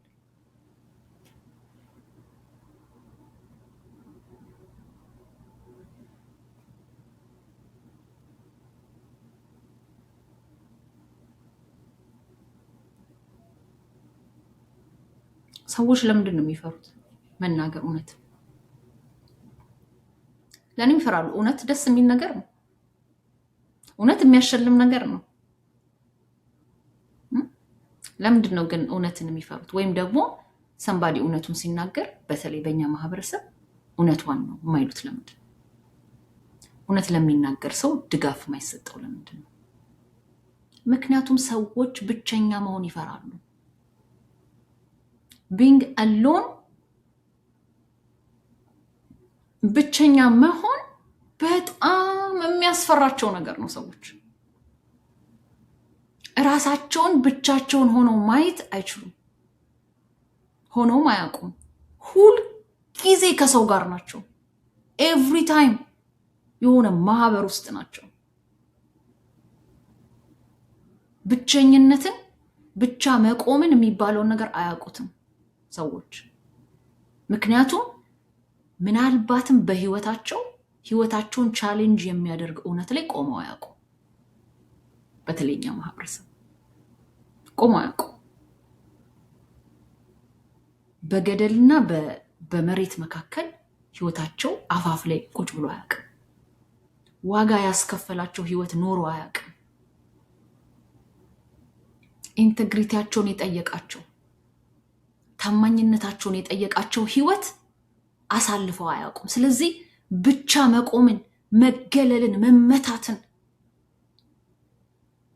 Speaker 1: ሰዎች ለምንድን ነው የሚፈሩት መናገር እውነት ለኔም ይፈራሉ እውነት ደስ የሚል ነገር ነው እውነት የሚያሸልም ነገር ነው ለምንድን ነው ግን እውነትን የሚፈሩት ወይም ደግሞ ሰምባዲ እውነቱን ሲናገር በተለይ በእኛ ማህበረሰብ እውነቷን ነው የማይሉት ለምንድን እውነት ለሚናገር ሰው ድጋፍ የማይሰጠው ለምንድን ነው ምክንያቱም ሰዎች ብቸኛ መሆን ይፈራሉ being alone ብቸኛ መሆን በጣም የሚያስፈራቸው ነገር ነው ሰዎች ራሳቸውን ብቻቸውን ሆነው ማየት አይችሉም ሆነው ማያውቁም ሁሉ ጊዜ ከሰው ጋር ናቸው every time የሆነ ማህበር ውስጥ ናቸው ብቸኝነትን ብቻ መቆምን የሚባለው ነገር አያውቁትም ሰዎች ምክንያቱም ምናልባትም ህይወታቸውን ቻሌንጅ የሚያደርግ እውነት ላይ ቆመው አያውቁ በተለይኛ ማህበረሰብ ቆመው አያውቁ በገደልና በመሬት መካከል ህይወታቸው አፋፍ ላይ ቁጭ ብሎ አያውቁ ዋጋ ያስከፈላቸው ህይወት ኖሮ አያውቁ ኢንቴግሪቲያቸውን የጠየቃቸው ታማኝነታቸውን የጠየቃቸው ህይወት አሳልፈው አያውቁም ስለዚህ ብቻ መቆምን መገለልን መመታትን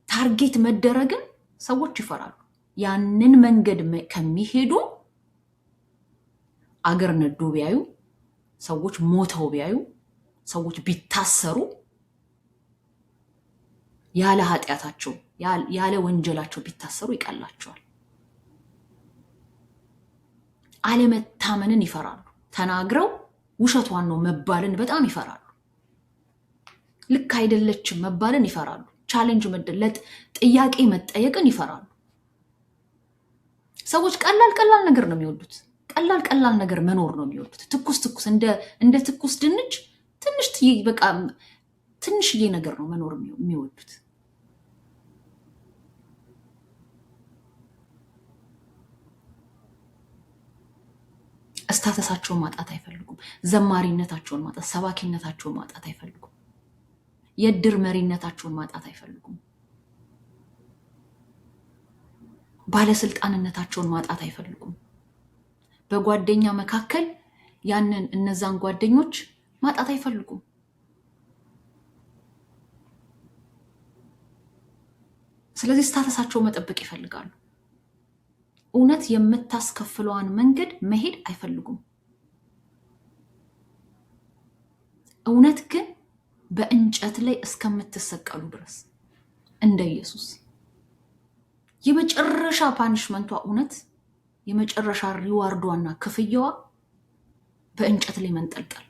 Speaker 1: ታርጌት መደረግን ሰዎች ይፈራሉ ያንን መንገድ ከሚሄዱ አገር ነዶ ቢያዩ ሰዎች ሞተው ቢያዩ ሰዎች ቢታሰሩ ያለ ኃጢያታቸው ያለ ወንጀላቸው ቢታሰሩ ይቀላቸዋል አለመታመንን ይፈራሉ ተናግረው ውሸቷን ነው መባልን በጣም ይፈራሉ ልክ አይደለችም መባልን ይፈራሉ ቻሌንጅ መደለት ጥያቄ መጠየቅን ይፈራሉ ሰዎች ቀላል ነገር ነው የሚወዱት ቀላል ነገር መኖር ነው የሚወዱት ትኩስ እንደ ትኩስ ድንች ትንሽዬ ነገር ነው መኖር የሚወዱት ስታተሳቸውን ማጣት አይፈልጉም ዘማሪነታቸውን ማጣት ሰባኪነታቸውን ማጣት አይፈልጉም የድር መሪነታቸውን ማጣት አይፈልጉም። ባለስልጣንነታቸውን ማጣት አይፈልጉም። በጓደኛ መካከል ያንን እነዛን ጓደኞች ማጣት አይፈልጉም። ስለዚህ ስታተሳቸው መጠበቅ ይፈልጋሉ። እውነት የምታስከፍለዋን መንገድ መሄድ አይፈልጉም። እውነት ግን በእንጨት ላይ እስከምትሰቀሉ ድረስ እንደ ኢየሱስ የመጨረሻ ፓኒሽመንቷ እውነት የመጨረሻ ሪዋርዷና ክፍያዋ በእንጨት ላይ መንጠልጠል።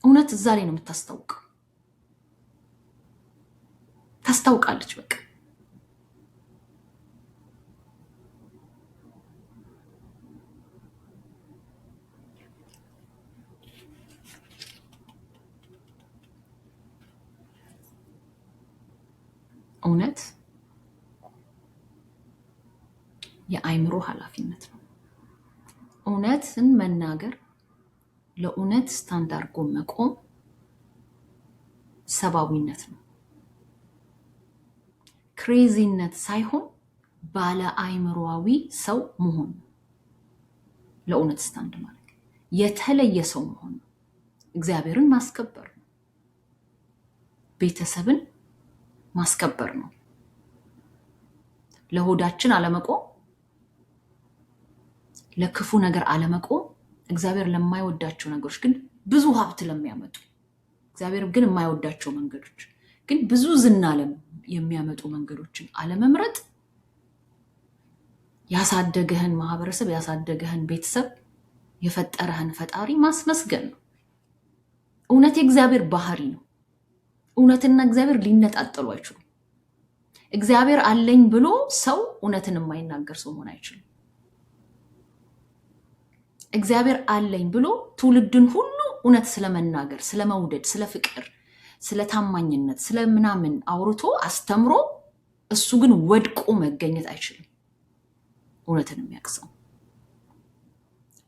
Speaker 1: እውነት እዛ ላይ ነው የምታስታውቀው። ታስታውቃለች በቃ። እውነት የአይምሮ ኃላፊነት ነው። እውነትን መናገር፣ ለእውነት ስታንድ አድርጎ መቆም ሰብአዊነት ነው። ክሬዚነት ሳይሆን ባለ አይምሮአዊ ሰው መሆን ነው። ለእውነት ስታንድ ማለት የተለየ ሰው መሆን ነው። እግዚአብሔርን ማስከበር ነው። ቤተሰብን ማስከበር ነው። ለሆዳችን አለመቆም፣ ለክፉ ነገር አለመቆም፣ እግዚአብሔር ለማይወዳቸው ነገሮች ግን ብዙ ሀብት ለሚያመጡ፣ እግዚአብሔር ግን የማይወዳቸው መንገዶች ግን ብዙ ዝና የሚያመጡ መንገዶችን አለመምረጥ፣ ያሳደገህን ማህበረሰብ፣ ያሳደገህን ቤተሰብ፣ የፈጠረህን ፈጣሪ ማስመስገን ነው። እውነት የእግዚአብሔር ባህሪ ነው። እውነትና እግዚአብሔር ሊነጣጠሉ አይችሉም። እግዚአብሔር አለኝ ብሎ ሰው እውነትን የማይናገር ሰው መሆን አይችልም። እግዚአብሔር አለኝ ብሎ ትውልድን ሁሉ እውነት ስለመናገር፣ ስለመውደድ፣ ስለፍቅር፣ ስለታማኝነት፣ ስለምናምን አውርቶ አስተምሮ እሱ ግን ወድቆ መገኘት አይችልም። እውነትን የሚያቅሰው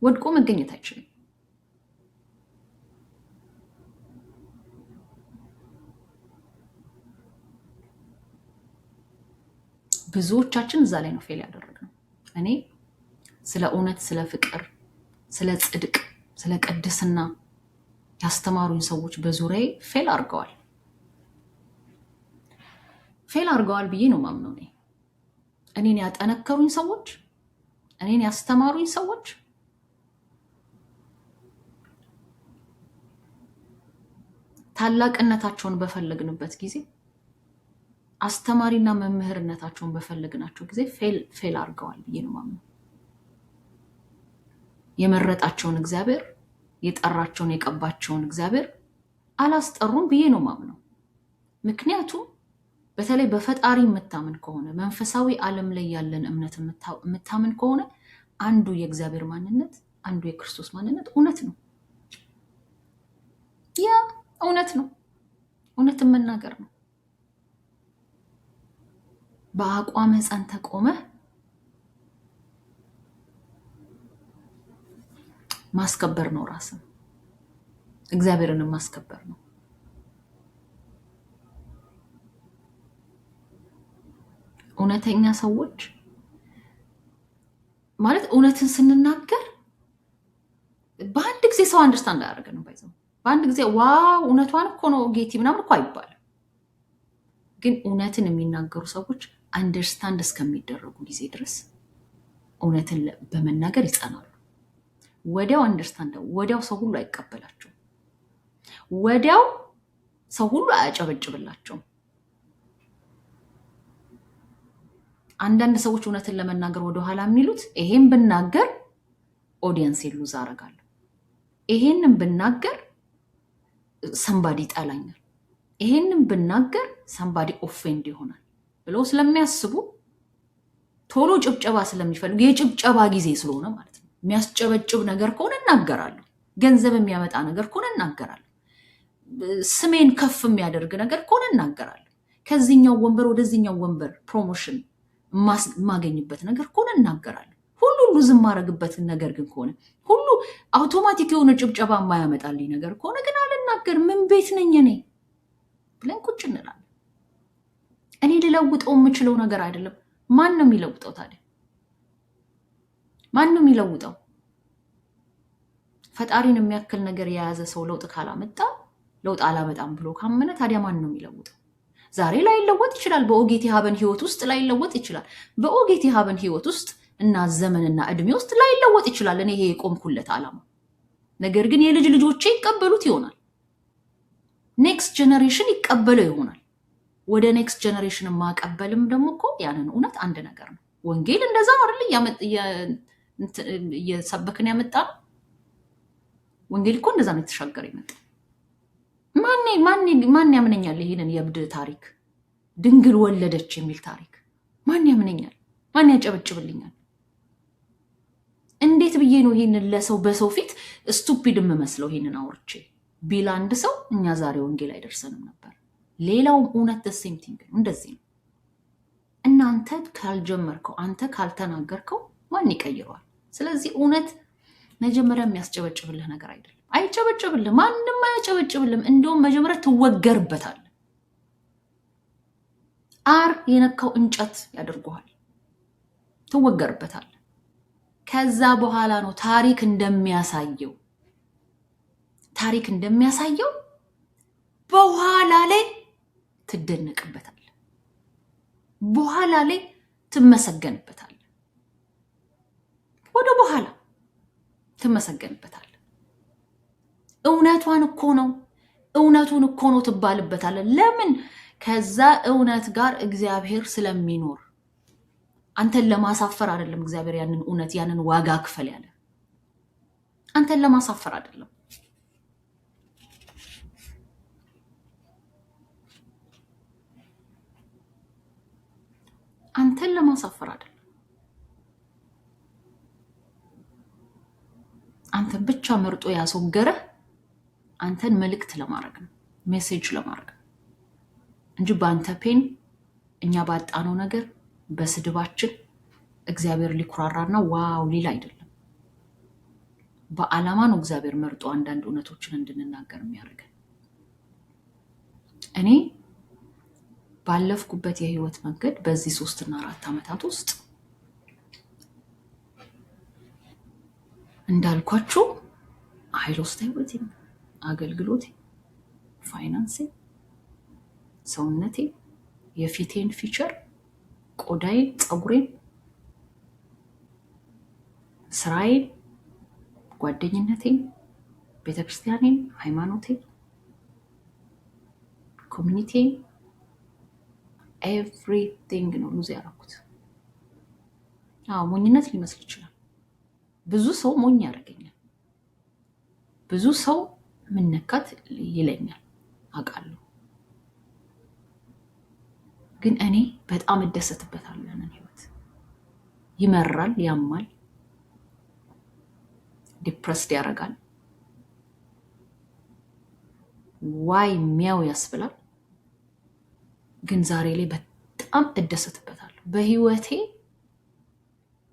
Speaker 1: ወድቆ መገኘት አይችልም። ብዙዎቻችን እዛ ላይ ነው ፌል ያደረግነው። እኔ ስለ እውነት፣ ስለ ፍቅር፣ ስለ ጽድቅ፣ ስለ ቅድስና ያስተማሩኝ ሰዎች በዙሪያዬ ፌል አድርገዋል ብዬ ነው ማምነው። እኔን ያጠነከሩኝ ሰዎች፣ እኔን ያስተማሩኝ ሰዎች ታላቅነታቸውን በፈለግንበት ጊዜ፣ አስተማሪና መምህርነታቸውን በፈለግናቸው ጊዜ ፌል አድርገዋል ብዬ ነው ማምነው። የመረጣቸውን እግዚአብሔር፣ የጠራቸውን የቀባቸውን እግዚአብሔር አላስጠሩም ብዬ ነው ማምነው። ምክንያቱም በተለይ በፈጣሪ የምታምን ከሆነ፣ መንፈሳዊ ዓለም ላይ ያለን እምነት የምታምን ከሆነ አንዱ የእግዚአብሔር ማንነት፣ አንዱ የክርስቶስ ማንነት እውነት ነው። ያ እውነት ነው። እውነትን መናገር ነው። በአቋምህ ጸንተህ ቆመህ ማስከበር ነው። ራስን እግዚአብሔርንም ማስከበር ነው። እውነተኛ ሰዎች ማለት እውነትን ስንናገር በአንድ ጊዜ ሰው አንደርስታንድ አያደርገንም። ባይዘው በአንድ ጊዜ ዋው እውነቷን እኮ ነው ጌቲ ምናምን እኮ አይባልም። ግን እውነትን የሚናገሩ ሰዎች አንደርስታንድ እስከሚደረጉ ጊዜ ድረስ እውነትን በመናገር ይጸናሉ። ወዲያው አንደርስታንድ፣ ወዲያው ሰው ሁሉ አይቀበላቸውም። ወዲያው ሰው ሁሉ አያጨበጭብላቸውም። አንዳንድ ሰዎች እውነትን ለመናገር ወደኋላ የሚሉት ይሄን ብናገር ኦዲየንስ ሉዝ አደርጋለሁ፣ ይሄንን ብናገር ሰምባዲ ይጠላኛል፣ ይሄንን ብናገር ሰምባዲ ኦፌንድ ይሆናል ብለው ስለሚያስቡ ቶሎ ጭብጨባ ስለሚፈልጉ የጭብጨባ ጊዜ ስለሆነ ማለት ነው። የሚያስጨበጭብ ነገር ከሆነ እናገራለሁ፣ ገንዘብ የሚያመጣ ነገር ከሆነ እናገራለሁ፣ ስሜን ከፍ የሚያደርግ ነገር ከሆነ እናገራለሁ፣ ከዚህኛው ወንበር ወደዚህኛው ወንበር ፕሮሞሽን የማገኝበት ነገር ከሆነ እናገራለሁ። ሁሉ ዝም ማድረግበት ነገር ግን ከሆነ ሁሉ አውቶማቲክ የሆነ ጭብጨባ የማያመጣልኝ ነገር ከሆነ ግን አንናገር። ምን ቤት ነኝ እኔ ብለን ቁጭ እንላለን። እኔ ልለውጠው የምችለው ነገር አይደለም። ማን ነው የሚለውጠው ታዲያ? ማን ነው የሚለውጠው? ፈጣሪን የሚያክል ነገር የያዘ ሰው ለውጥ ካላመጣ ለውጥ አላመጣም ብሎ ካመነ ታዲያ ማን ነው የሚለውጠው? ዛሬ ላይ ለወጥ ይችላል። በኦጌቴ ሀበን ህይወት ውስጥ ላይ ለወጥ ይችላል። በኦጌቴ ሀበን ህይወት ውስጥ እና ዘመንና እድሜ ውስጥ ላይ ለወጥ ይችላል። እኔ ይሄ የቆምኩለት ዓላማ። ነገር ግን የልጅ ልጆቼ ይቀበሉት ይሆናል። ኔክስት ጀነሬሽን ይቀበለው ይሆናል። ወደ ኔክስት ጀነሬሽን ማቀበልም ደግሞ እኮ ያንን እውነት አንድ ነገር ነው። ወንጌል እንደዛ አይደል እየሰበክን ያመጣ ነው። ወንጌል እኮ እንደዛ ነው የተሻገረ ይመጣ። ማን ያምነኛል? ይሄንን የእብድ ታሪክ ድንግል ወለደች የሚል ታሪክ ማን ያምነኛል? ማን ያጨበጭብልኛል? እንዴት ብዬ ነው ይሄንን ለሰው በሰው ፊት ስቱፒድ የምመስለው? ይሄንን አውርቼ ቢል አንድ ሰው እኛ ዛሬ ወንጌል አይደርሰንም ነበር። ሌላውም እውነት ደሴም ቲንግ ነው። እንደዚህ ነው። እናንተ ካልጀመርከው፣ አንተ ካልተናገርከው ማን ይቀይረዋል? ስለዚህ እውነት መጀመሪያ የሚያስጨበጭብልህ ነገር አይደለም። አይጨበጭብልህ፣ ማንም አያጨበጭብልም። እንደውም መጀመሪያ ትወገርበታል። አር የነካው እንጨት ያደርገዋል። ትወገርበታል። ከዛ በኋላ ነው ታሪክ እንደሚያሳየው በኋላ ላይ ትደነቅበታል። በኋላ ላይ ትመሰገንበታል። ወደ በኋላ ትመሰገንበታል። እውነቱን እኮ ነው ትባልበታል። ለምን? ከዛ እውነት ጋር እግዚአብሔር ስለሚኖር። አንተን ለማሳፈር አይደለም እግዚአብሔር ያንን እውነት ያንን ዋጋ ክፈል ያለ። አንተን ለማሳፈር አይደለም። አንተን ለማሳፈር አይደለም። አንተን ብቻ መርጦ ያስወገረ አንተን መልእክት ለማድረግ ነው፣ ሜሴጅ ለማድረግ ነው እንጂ በአንተ ፔን እኛ ባጣነው ነገር በስድባችን እግዚአብሔር ሊኩራራና ዋው ሊል አይደለም። በዓላማ ነው እግዚአብሔር መርጦ አንዳንድ እውነቶችን እንድንናገር የሚያደርገን። እኔ ባለፍኩበት የህይወት መንገድ በዚህ 3 እና 4 ዓመታት ውስጥ እንዳልኳችሁ ኃይሎስታይወቴ፣ አገልግሎቴ፣ ፋይናንሴ፣ ሰውነቴ፣ የፊቴን ፊቸር፣ ቆዳዬ፣ ፀጉሬን፣ ስራዬን፣ ጓደኝነቴን፣ ቤተክርስቲያኔን፣ ሃይማኖቴን፣ ኮሚኒቲን ኤቭሪቲንግ ነው ሉዝ ያደረኩት። ሞኝነት ሊመስል ይችላል። ብዙ ሰው ሞኝ ያደርገኛል። ብዙ ሰው ምን ነካት ይለኛል አውቃለሁ። ግን እኔ በጣም እደሰትበታለሁ። ያንን ህይወት ይመራል፣ ያማል፣ ዲፕረስድ ያደርጋል፣ ዋይ ሚያው ያስብላል። ግን ዛሬ ላይ በጣም እደሰትበታለሁ። በህይወቴ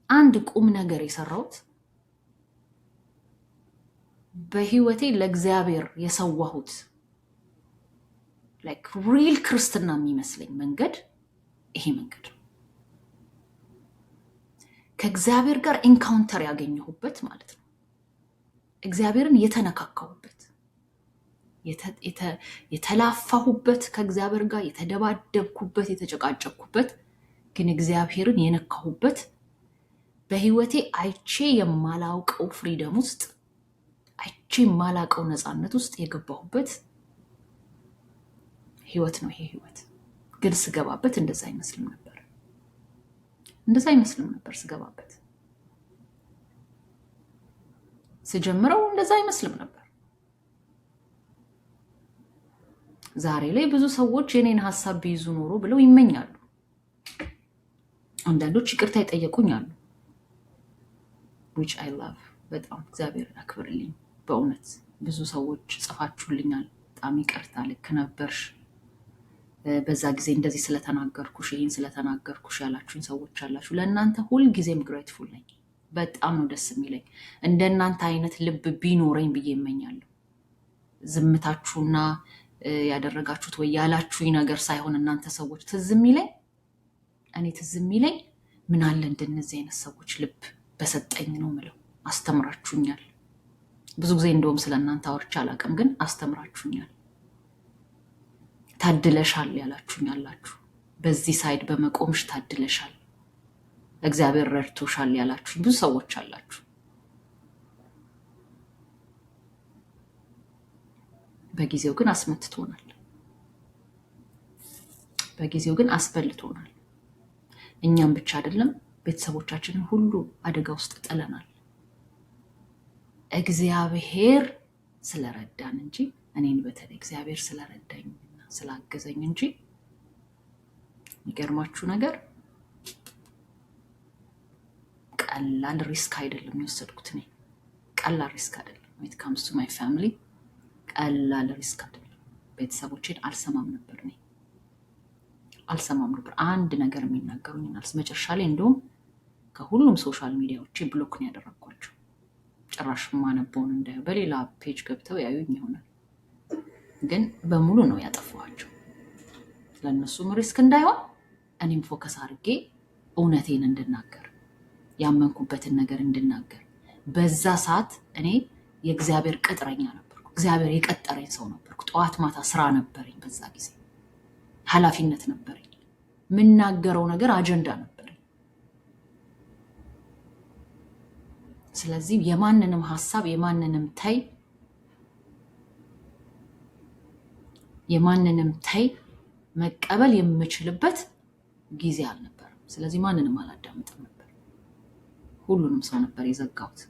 Speaker 1: አንድ ቁም ነገር የሰራሁት፣ በህይወቴ ለእግዚአብሔር የሰዋሁት ላይክ ሪል ክርስትና የሚመስለኝ መንገድ ይሄ መንገድ ነው። ከእግዚአብሔር ጋር ኤንካውንተር ያገኘሁበት ማለት ነው። እግዚአብሔርን የተነካካሁበት፣ የተላፋሁበት፣ ከእግዚአብሔር ጋር የተደባደብኩበት፣ የተጨቃጨኩበት፣ ግን እግዚአብሔርን የነካሁበት፣ በህይወቴ አይቼ የማላውቀው ፍሪደም ውስጥ፣ አይቼ የማላውቀው ነፃነት ውስጥ የገባሁበት ህይወት ነው። ይሄ ህይወት ግን ስገባበት እንደዛ አይመስልም ነበር። ስገባበት ስጀምረው እንደዛ አይመስልም ነበር። ዛሬ ላይ ብዙ ሰዎች የኔን ሐሳብ ቢይዙ ኖሮ ብለው ይመኛሉ። አንዳንዶች ይቅርታ ይጠየቁኛሉ። which I love በጣም እግዚአብሔር ያክብርልኝ። በእውነት ብዙ ሰዎች ጽፋችሁልኛል። በጣም ይቅርታ፣ ልክ ነበርሽ፣ በዛ ጊዜ እንደዚህ ስለተናገርኩሽ፣ ይሄን ስለተናገርኩሽ ያላችሁኝ ሰዎች አላችሁ። ለእናንተ ሁል ጊዜም ግሬትፉል ነኝ። በጣም ነው ደስ የሚለኝ። እንደናንተ አይነት ልብ ቢኖረኝ ብዬ እመኛለሁ። ዝምታችሁና ያደረጋችሁት ወይ ያላችሁኝ ነገር ሳይሆን እናንተ ሰዎች ትዝ የሚለኝ እኔ ትዝ የሚለኝ ምን አለ እንደነዚህ አይነት ሰዎች ልብ በሰጠኝ ነው ምለው። አስተምራችሁኛል። ብዙ ጊዜ እንደውም ስለእናንተ አውርቼ አላውቅም፣ ግን አስተምራችሁኛል። ታድለሻል ያላችሁኝ አላችሁ። በዚህ ሳይድ በመቆምሽ ታድለሻል፣ እግዚአብሔር ረድቶሻል ያላችሁ ብዙ ሰዎች አላችሁ። በጊዜው ግን አስመትቶናል። በጊዜው ግን አስበልቶናል። እኛም ብቻ አይደለም ቤተሰቦቻችንን ሁሉ አደጋ ውስጥ ጥለናል። እግዚአብሔር ስለረዳን እንጂ እኔን በተለይ እግዚአብሔር ስለረዳኝና ስላገዘኝ እንጂ የሚገርማችሁ ነገር ቀላል ሪስክ አይደለም የወሰድኩት። እኔ ቀላል ሪስክ አይደለም። it comes to my family ቀላል ሪስክ አይደለም። ቤተሰቦቼን አልሰማም ነበር። እኔ አልሰማም ነበር አንድ ነገር የሚናገሩኝና መጨረሻ ላይ እንደውም ከሁሉም ሶሻል ሚዲያዎቼ ብሎክ ነው ያደረኳቸው። ጭራሽ ማነበውን እንዳዩ በሌላ ፔጅ ገብተው ያዩኝ ይሆናል፣ ግን በሙሉ ነው ያጠፋኋቸው። ለእነሱም ሪስክ እንዳይሆን እኔም ፎከስ አድርጌ እውነቴን እንድናገር፣ ያመንኩበትን ነገር እንድናገር። በዛ ሰዓት እኔ የእግዚአብሔር ቅጥረኛ ነበርኩ። እግዚአብሔር የቀጠረኝ ሰው ነበርኩ። ጠዋት ማታ ስራ ነበረኝ። በዛ ጊዜ ኃላፊነት ነበረኝ። የምናገረው ነገር አጀንዳ ነበረኝ። ስለዚህ የማንንም ሀሳብ የማንንም ታይ መቀበል የምችልበት ጊዜ አልነበረም። ስለዚህ ማንንም አላዳምጥም ነበር። ሁሉንም ሰው ነበር የዘጋሁት።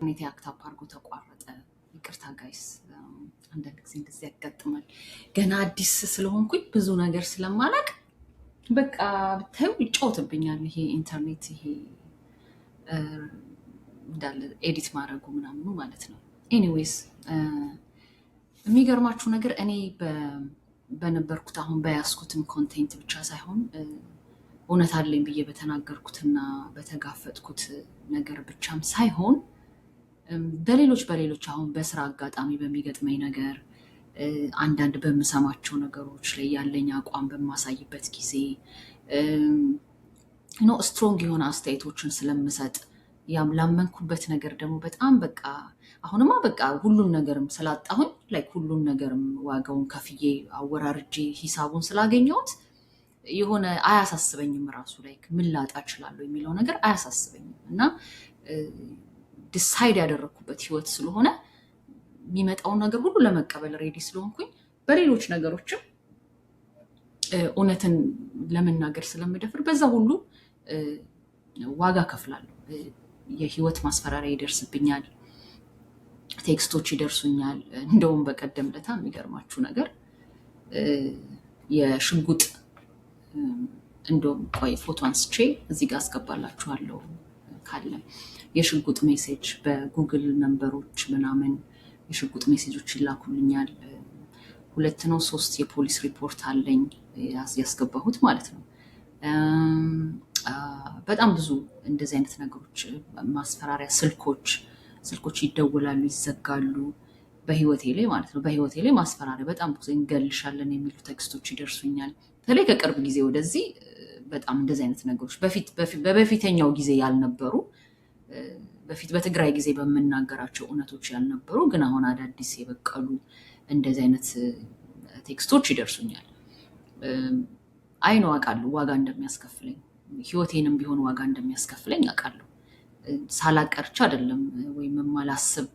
Speaker 1: ሁኔታ አክታፕ አድርጎ ተቋረጠ። ይቅርታ ጋይስ፣ አንዳንድ ጊዜ እንደዚህ ያጋጥማል። ገና አዲስ ስለሆንኩኝ ብዙ ነገር ስለማላቅ በቃ ብታዩ ይጫወትብኛል። ይሄ ኢንተርኔት ይሄ እንዳለ ኤዲት ማድረጉ ምናምኑ ማለት ነው። ኤኒዌይስ የሚገርማችሁ ነገር እኔ በነበርኩት አሁን በያዝኩትም ኮንቴንት ብቻ ሳይሆን እውነት አለኝ ብዬ በተናገርኩትና በተጋፈጥኩት ነገር ብቻም ሳይሆን በሌሎች አሁን በስራ አጋጣሚ በሚገጥመኝ ነገር አንዳንድ በምሰማቸው ነገሮች ላይ ያለኝ አቋም በማሳይበት ጊዜ ስትሮንግ የሆነ አስተያየቶችን ስለምሰጥ ያም ላመንኩበት ነገር ደግሞ በጣም በቃ አሁንማ በቃ ሁሉን ነገርም ስላጣሁኝ ሁሉን ነገርም ዋጋውን ከፍዬ አወራርጄ ሂሳቡን ስላገኘሁት የሆነ አያሳስበኝም። ራሱ ምን ላጣ እችላለሁ የሚለው ነገር አያሳስበኝም እና ዲሳይድ ያደረኩበት ህይወት ስለሆነ የሚመጣውን ነገር ሁሉ ለመቀበል ሬዲ ስለሆንኩኝ በሌሎች ነገሮችም እውነትን ለመናገር ስለምደፍር በዛ ሁሉ ዋጋ ከፍላለሁ። የህይወት ማስፈራሪያ ይደርስብኛል፣ ቴክስቶች ይደርሱኛል። እንደውም በቀደም ለታ የሚገርማችሁ ነገር የሽጉጥ እንደውም ቆይ ፎቶ አንስቼ እዚህ ጋር አስገባላችኋለሁ ካለ የሽጉጥ ሜሴጅ በጉግል ነምበሮች ምናምን የሽጉጥ ሜሴጆች ይላኩልኛል። 2 ነው 3 የፖሊስ ሪፖርት አለኝ ያስገባሁት ማለት ነው። በጣም ብዙ እንደዚህ አይነት ነገሮች ማስፈራሪያ ስልኮች ይደውላሉ፣ ይዘጋሉ በህይወቴ ላይ ማለት ነው። በህይወቴ ላይ ማስፈራሪያ በጣም ብዙ እንገልሻለን የሚሉ ቴክስቶች ይደርሱኛል። በተለይ ከቅርብ ጊዜ ወደዚህ በጣም እንደዚህ አይነት ነገሮች በፊተኛው ጊዜ ያልነበሩ በፊት በትግራይ ጊዜ በምናገራቸው እውነቶች ያልነበሩ ግን አሁን አዳዲስ የበቀሉ እንደዚህ አይነት ቴክስቶች ይደርሱኛል። አይነው አውቃለሁ ዋጋ እንደሚያስከፍለኝ፣ ህይወቴንም ቢሆን ዋጋ እንደሚያስከፍለኝ አውቃለሁ። ሳላቀርቻ አይደለም ወይም የማላስብ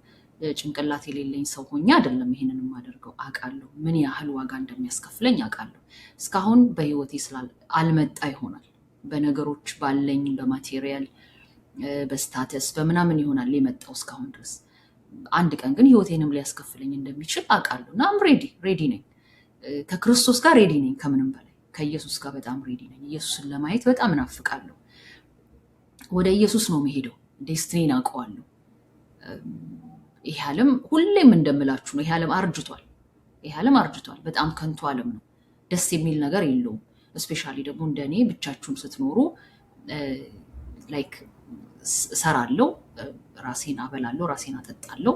Speaker 1: ጭንቅላት የሌለኝ ሰው ሆኜ አይደለም ይሄንን የማደርገው። አውቃለሁ ምን ያህል ዋጋ እንደሚያስከፍለኝ አውቃለሁ። እስካሁን በህይወቴ አልመጣ ይሆናል በነገሮች ባለኝ በማቴሪያል በስታተስ በምናምን ይሆናል የመጣው እስካሁን ድረስ። አንድ ቀን ግን ህይወቴንም ሊያስከፍለኝ እንደሚችል አውቃለሁ እና ሬዲ ነኝ። ከክርስቶስ ጋር ሬዲ ነኝ። ከምንም በላይ ከኢየሱስ ጋር በጣም ሬዲ ነኝ። ኢየሱስን ለማየት በጣም እናፍቃለሁ። ወደ ኢየሱስ ነው መሄደው። ዴስቲኒን አውቀዋለሁ። ይሄ ዓለም ሁሌም እንደምላችሁ ነው። ይሄ ዓለም አርጅቷል። በጣም ከንቱ ዓለም ነው። ደስ የሚል ነገር የለውም። እስፔሻሊ ደግሞ እንደኔ ብቻችሁን ስትኖሩ እሰራለሁ፣ ራሴን አበላለሁ፣ ራሴን አጠጣለሁ፣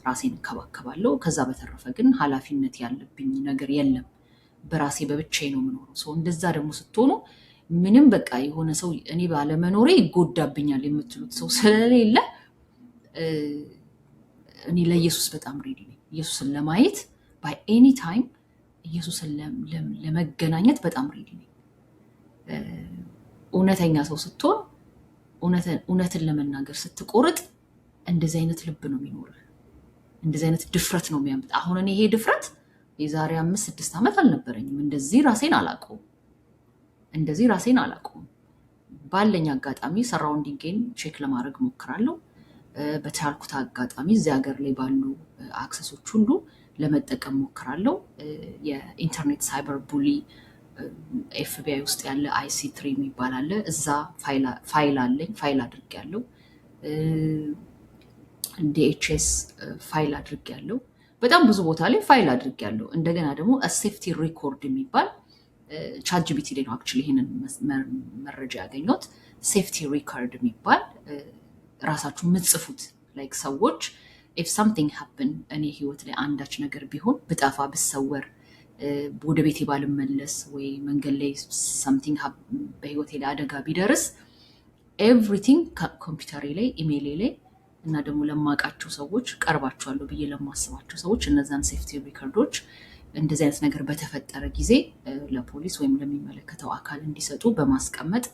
Speaker 1: ራሴን እንከባከባለሁ። ከዛ በተረፈ ግን ኃላፊነት ያለብኝ ነገር የለም። በራሴ በብቻዬ ነው የምኖረው። ሰው እንደዛ ደግሞ ስትሆኑ ምንም በቃ የሆነ ሰው እኔ ባለመኖሬ ይጎዳብኛል የምትሉት ሰው ስለሌለ እኔ ለኢየሱስ በጣም ሬዲ ነኝ። ኢየሱስን ለማየት ባይ ኤኒ ታይም ኢየሱስን ለመገናኘት በጣም ሬዲ ነኝ። እውነተኛ ሰው ስትሆን እውነትን ለመናገር ስትቆርጥ እንደዚህ አይነት ልብ ነው የሚኖርህ። እንደዚህ አይነት ድፍረት ነው የሚያመጣ። አሁን እኔ ይሄ ድፍረት የዛሬ 5-6 ዓመት አልነበረኝም። እንደዚህ ራሴን አላውቀውም። ባለኝ አጋጣሚ ሰራውንዲንጌን ቼክ ለማድረግ ሞክራለሁ። በቻልኩት አጋጣሚ እዚህ ሀገር ላይ ባሉ አክሰሶች ሁሉ ለመጠቀም ሞክራለሁ። የኢንተርኔት ሳይበር ቡሊ ኤፍቢአይ ውስጥ ያለ IC3 የሚባል አለ። እዛ ፋይል አለኝ፣ ፋይል አድርጌያለሁ። DHS ፋይል አድርጌያለሁ። በጣም ብዙ ቦታ ላይ ፋይል አድርጌያለሁ። እንደገና ደግሞ ሴፍቲ ሪኮርድ የሚባል ቻትጂፒቲ ላይ ነው አክቹዋሊ ይሄንን መረጃ ያገኘሁት። ሴፍቲ ሪኮርድ የሚባል ራሳችሁ ምጽፉት ላይክ ሰዎች if something happen እኔ ህይወት ላይ አንዳች ነገር ቢሆን ብጠፋ ብሰወር ወደ ቤቴ ባልመለስ ወይ መንገድ ላይ something በህይወቴ ላይ አደጋ ቢደርስ everything ኮምፒውተሬ ላይ ኢሜይሌ ላይ እና ደግሞ ለማቃቸው ሰዎች ቀርባቸዋለሁ ብዬ ለማስባቸው ሰዎች እነዛን ሴፍቲ ሪከርዶች እንደዚህ አይነት ነገር በተፈጠረ ጊዜ ለፖሊስ ወይም ለሚመለከተው አካል እንዲሰጡ በማስቀመጥ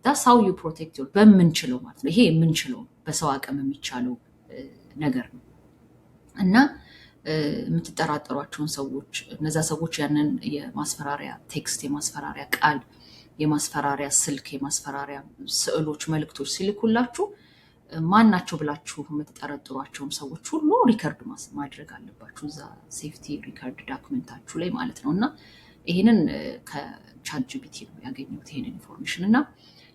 Speaker 1: that's how you protect your በምንችለው ማለት ነው። ይሄ የምንችለው በሰው አቅም የሚቻለው ነገር ነው። እና የምትጠራጠሯቸውን ሰዎች እነዛ ሰዎች ያንን የማስፈራሪያ ቴክስት፣ የማስፈራሪያ ቃል፣ የማስፈራሪያ ስልክ፣ የማስፈራሪያ ስዕሎች፣ መልእክቶች ሲልኩላችሁ ማናቸው ብላችሁ የምትጠረጥሯቸውን ሰዎች ሁሉ ሪከርድ ማድረግ አለባችሁ እዛ ሴፍቲ ሪከርድ ዳክመንታችሁ ላይ ማለት ነው። እና ይሄንን ከቻትጂፒቲ ነው ያገኘሁት ይሄንን ኢንፎርሜሽን። እና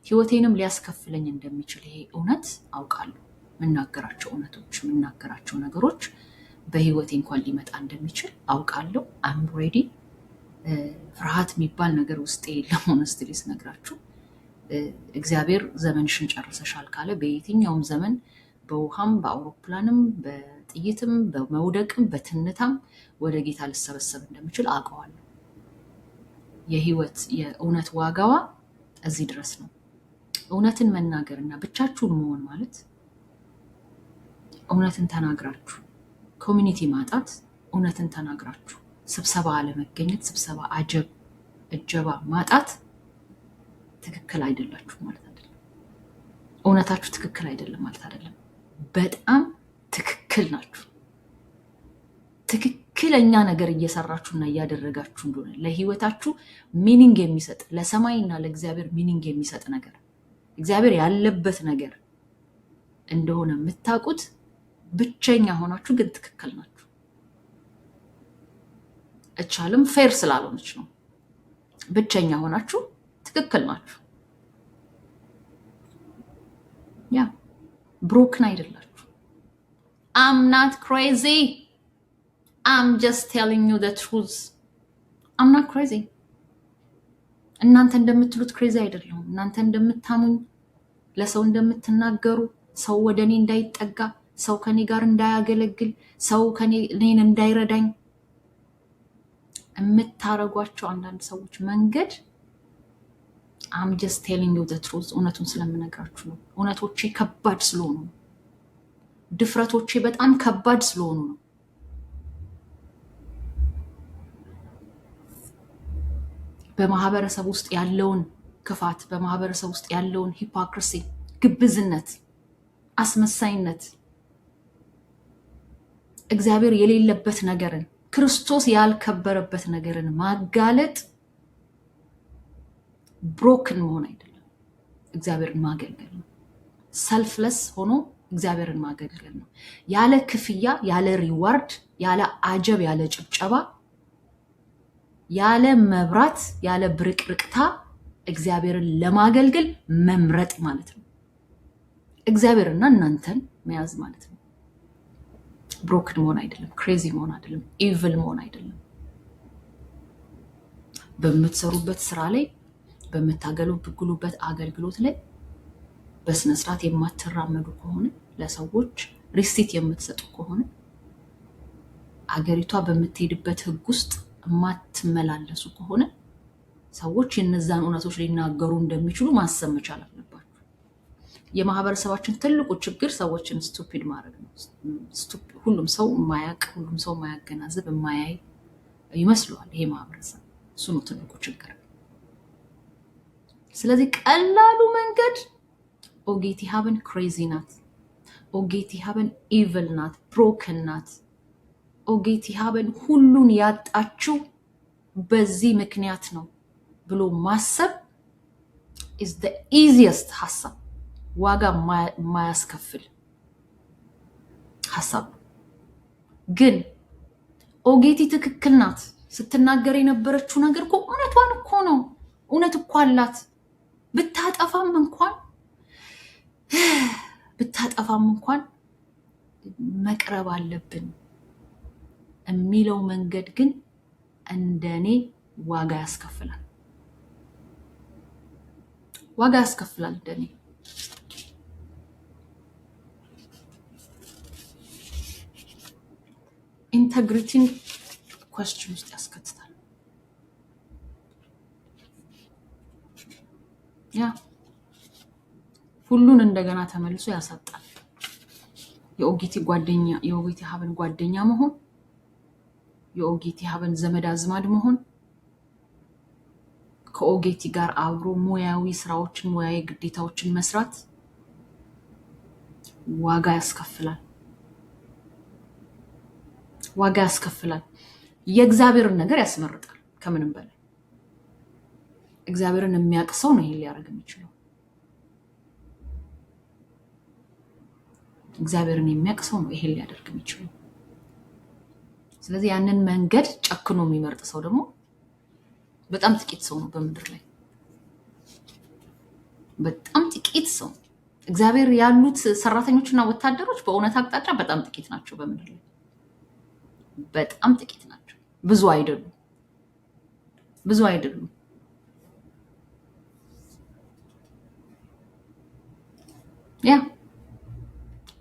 Speaker 1: ህይወቴንም ሊያስከፍለኝ እንደሚችል ይሄ እውነት አውቃለሁ። የምናገራቸው እውነቶች፣ የምናገራቸው ነገሮች በህይወቴ እንኳን ሊመጣ እንደሚችል አውቃለሁ። አም ሬዲ። ፍርሃት የሚባል ነገር ውስጤ የለም። ሆነስትሊ ስነግራችሁ እግዚአብሔር ዘመንሽን ጨርሰሻል ካለ በየትኛውም ዘመን በውሃም በአውሮፕላንም በጥይትም በመውደቅም በትንታም ወደ ጌታ ልሰበሰብ እንደምችል አውቀዋለሁ። የህይወት የእውነት ዋጋዋ እዚህ ድረስ ነው። እውነትን መናገርና ብቻችሁን መሆን ማለት እውነትን ተናግራችሁ ኮሚኒቲ ማጣት፣ እውነትን ተናግራችሁ ስብሰባ አለመገኘት፣ ስብሰባ እጀባ ማጣት ትክክል አይደላችሁ ማለት አይደለም። እውነታችሁ ትክክል አይደለም ማለት አይደለም። በጣም ትክክል ናችሁ። ትክክለኛ ነገር እየሰራችሁና እያደረጋችሁ እንደሆነ ለህይወታችሁ ሚኒንግ የሚሰጥ ለሰማይና ለእግዚአብሔር ሚኒንግ የሚሰጥ ነገር እግዚአብሔር ያለበት ነገር እንደሆነ የምታውቁት ብቸኛ ሆናችሁ ግን ትክክል ናችሁ። እቻልም ፌር ስላልሆነች ነው። ብቸኛ ሆናችሁ ትክክል ናችሁ። ያ ብሮክን አይደላችሁ። I'm not crazy. I'm just telling you the truth. I'm not crazy. እናንተ እንደምትሉት ክሬዚ አይደለሁም። እናንተ እንደምታሙኝ ለሰው እንደምትናገሩ ሰው ወደ እኔ እንዳይጠጋ፣ ሰው ከኔ ጋር እንዳያገለግል፣ ሰው እኔን እንዳይረዳኝ የምታረጓቸው አንዳንድ ሰዎች መንገድ I'm just telling you the truth. እውነቱን ስለምነግራችሁ ነው። እውነቶቼ ከባድ ስለሆኑ ነው። ድፍረቶቼ በጣም ከባድ ስለሆኑ ነው። በማህበረሰብ ውስጥ ያለውን ክፋት፣ በማህበረሰብ ውስጥ ያለውን ሂፖክሪሲ፣ ግብዝነት፣ አስመሳይነት፣ እግዚአብሔር የሌለበት ነገርን፣ ክርስቶስ ያልከበረበት ነገርን ማጋለጥ ብሮክን መሆን አይደለም፣ እግዚአብሔርን ማገልገል ነው። ሰልፍለስ ሆኖ እግዚአብሔርን ማገልገል ነው። ያለ ክፍያ፣ ያለ ሪዋርድ፣ ያለ አጀብ፣ ያለ ጭብጨባ፣ ያለ መብራት፣ ያለ ብርቅርቅታ እግዚአብሔርን ለማገልገል መምረጥ ማለት ነው። እግዚአብሔርና እናንተን መያዝ ማለት ነው። ብሮክን መሆን አይደለም፣ ክሬዚ መሆን አይደለም፣ ኢቪል መሆን አይደለም። በምትሰሩበት ስራ ላይ፣ በምታገለግሉበት አገልግሎት ላይ በስነ ስርዓት የማትራመዱ ከሆነ ለሰዎች ሪሲት የምትሰጡ ከሆነ አገሪቷ በምትሄድበት ህግ ውስጥ የማትመላለሱ ከሆነ ሰዎች የነዛን እውነቶች ሊናገሩ እንደሚችሉ ማሰብ መቻል አለባችሁ። የማህበረሰባችን ትልቁ ችግር ሰዎችን ስቱፒድ ማድረግ ነው። ሁሉም ሰው ማያቅ፣ ሁሉም ሰው ማያገናዘብ፣ ማያይ ይመስለዋል ይሄ ማህበረሰብ። እሱ ነው ትልቁ ችግር። ስለዚህ ቀላሉ መንገድ ኦጌቲ ሀበን ክሬዚ ናት፣ ኦጌቲ ሀበን ኢቭል ናት፣ ብሮከን ናት፣ ኦጌቲ ሀበን ሁሉን ያጣችው በዚህ ምክንያት ነው ብሎ ማሰብ is the easiest ሐሳብ፣ ዋጋ ማያስከፍል ሐሳብ። ግን ኦጌቲ ትክክል ናት ስትናገር የነበረችው ነገር እኮ እውነቷን እኮ ነው። እውነት እኮ አላት። ብታጠፋም እንኳን መቅረብ አለብን የሚለው መንገድ ግን እንደኔ ዋጋ ያስከፍላል። እንደኔ ኢንተግሪቲን question ውስጥ ያስከትታል። ሁሉን እንደገና ተመልሶ ያሳጣል። የኦጌቲ ሀበን ጓደኛ መሆን፣ የኦጌቲ ሀበን ዘመድ አዝማድ መሆን፣ ከኦጌቲ ጋር አብሮ ሙያዊ ስራዎችን፣ ሙያዊ ግዴታዎችን መስራት ዋጋ ያስከፍላል። የእግዚአብሔርን ነገር ያስመርጣል። ከምንም በላይ እግዚአብሔርን የሚያውቅ ሰው ነው ይሄን ሊያደርግ የሚችለው። እግዚአብሔርን የሚያውቅ ሰው ነው ይሄን ሊያደርግ የሚችለው። ስለዚህ ያንን መንገድ ጨክኖ የሚመርጥ ሰው ደግሞ በጣም ጥቂት ሰው ነው በምድር ላይ። በጣም ጥቂት ሰው። እግዚአብሔር ያሉት ሰራተኞችና ወታደሮች በእውነት አቅጣጫ በጣም ጥቂት ናቸው በምድር ላይ። በጣም ጥቂት ናቸው። ብዙ አይደሉም።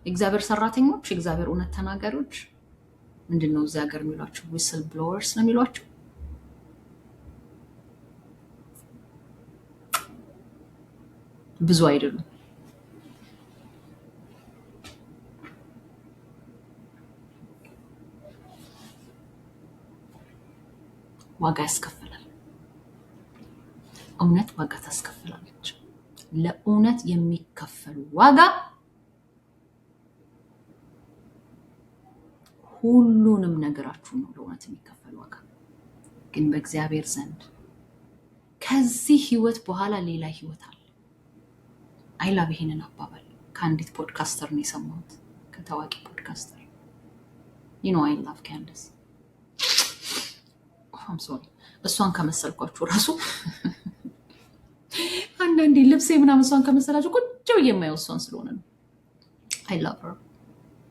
Speaker 1: የእግዚአብሔር ሰራተኞች፣ የእግዚአብሔር እውነት ተናጋሪዎች ምንድነው እዚህ ሀገር የሚሏቸው? ዊስል ብሎወርስ ነው የሚሏቸው። ብዙ አይደሉም። ዋጋ ያስከፍላል። እውነት ዋጋ ታስከፍላለች። ለእውነት የሚከፈል ዋጋ ሁሉንም ነገራችሁ ነው። ለእውነት የሚከፈል ዋጋ ግን በእግዚአብሔር ዘንድ ከዚህ ህይወት በኋላ ሌላ ህይወት አለ። አይላቭ ይሄንን አባባል ከአንዲት ፖድካስተር ነው የሰማሁት፣ ከታዋቂ ፖድካስተር አይላቭ ካንደስ እሷን ከመሰልኳችሁ ራሱ አንዳንዴ ልብሴ ምናምን እሷን ከመሰላችሁ ቁጭ ብዬ የማየው እሷን ስለሆነ ነው። አይላቭ ሄር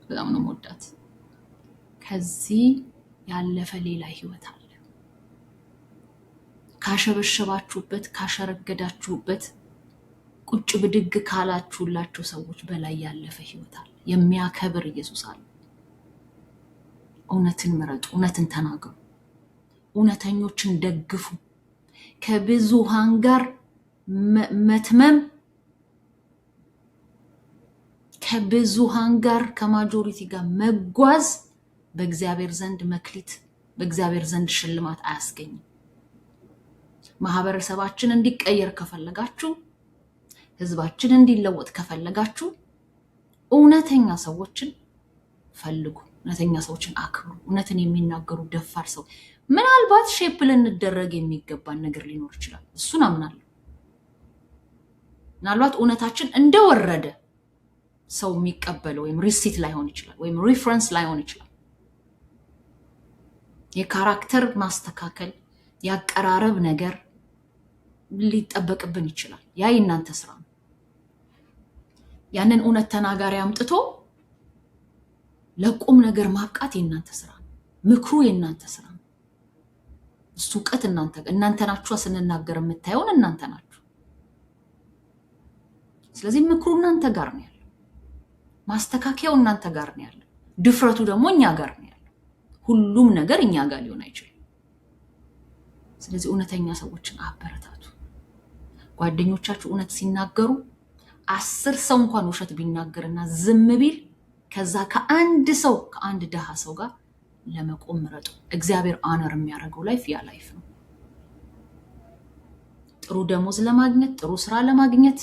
Speaker 1: በጣም ነው የምወዳት። ከዚህ ያለፈ ሌላ ህይወት አለ። ካሸበሸባችሁበት፣ ካሸረገዳችሁበት፣ ቁጭ ብድግ ካላችሁላችሁ ሰዎች በላይ ያለፈ ህይወት አለ። የሚያከብር ኢየሱስ አለ። እውነትን ምረጡ፣ እውነትን ተናገሩ፣ እውነተኞችን ደግፉ። ከብዙሃን ጋር መትመም፣ ከብዙሃን ጋር ከማጆሪቲ ጋር መጓዝ በእግዚአብሔር ዘንድ መክሊት፣ በእግዚአብሔር ዘንድ ሽልማት አያስገኝም። ማህበረሰባችን እንዲቀየር ከፈለጋችሁ፣ ህዝባችን እንዲለወጥ ከፈለጋችሁ እውነተኛ ሰዎችን ፈልጉ፣ እውነተኛ ሰዎችን አክብሩ፣ እውነትን የሚናገሩ ደፋር ሰው። ምናልባት ሼፕ ልንደረግ የሚገባን ነገር ሊኖር ይችላል፣ እሱን አምናለሁ። ምናልባት እውነታችን እንደወረደ ሰው የሚቀበለው ወይም ሪሲት ላይሆን ይችላል፣ ወይም ሪፈረንስ ላይሆን ይችላል። የካራክተር ማስተካከል፣ ያቀራረብ ነገር ሊጠበቅብን ይችላል። ያ የእናንተ ስራ ነው። ያንን እውነት ተናጋሪ አምጥቶ ለቁም ነገር ማብቃት የእናንተ ስራ ነው። ምክሩ የእናንተ ስራ ነው። እሱ ዕውቀት እናንተ ናችሁ። ስንናገር የምታዩን እናንተ ናችሁ። ስለዚህ ምክሩ እናንተ ጋር ነው ያለው፣ ማስተካከያው እናንተ ጋር ነው ያለው፣ ድፍረቱ ደግሞ እኛ ጋር ነው ያለው። ሁሉም ነገር እኛ ጋር ሊሆን አይችልም። ስለዚህ እውነተኛ ሰዎችን አበረታቱ። ጓደኞቻችሁ እውነት ሲናገሩ 10 ሰው እንኳን ውሸት ቢናገርና ዝም ቢል ከዛ ከአንድ ደሃ ሰው ጋር ለመቆም ምረጡ። እግዚአብሔር አነር የሚያደርገው ላይፍ ያ ላይፍ ነው። ጥሩ ደሞዝ ለማግኘት፣ ጥሩ ስራ ለማግኘት፣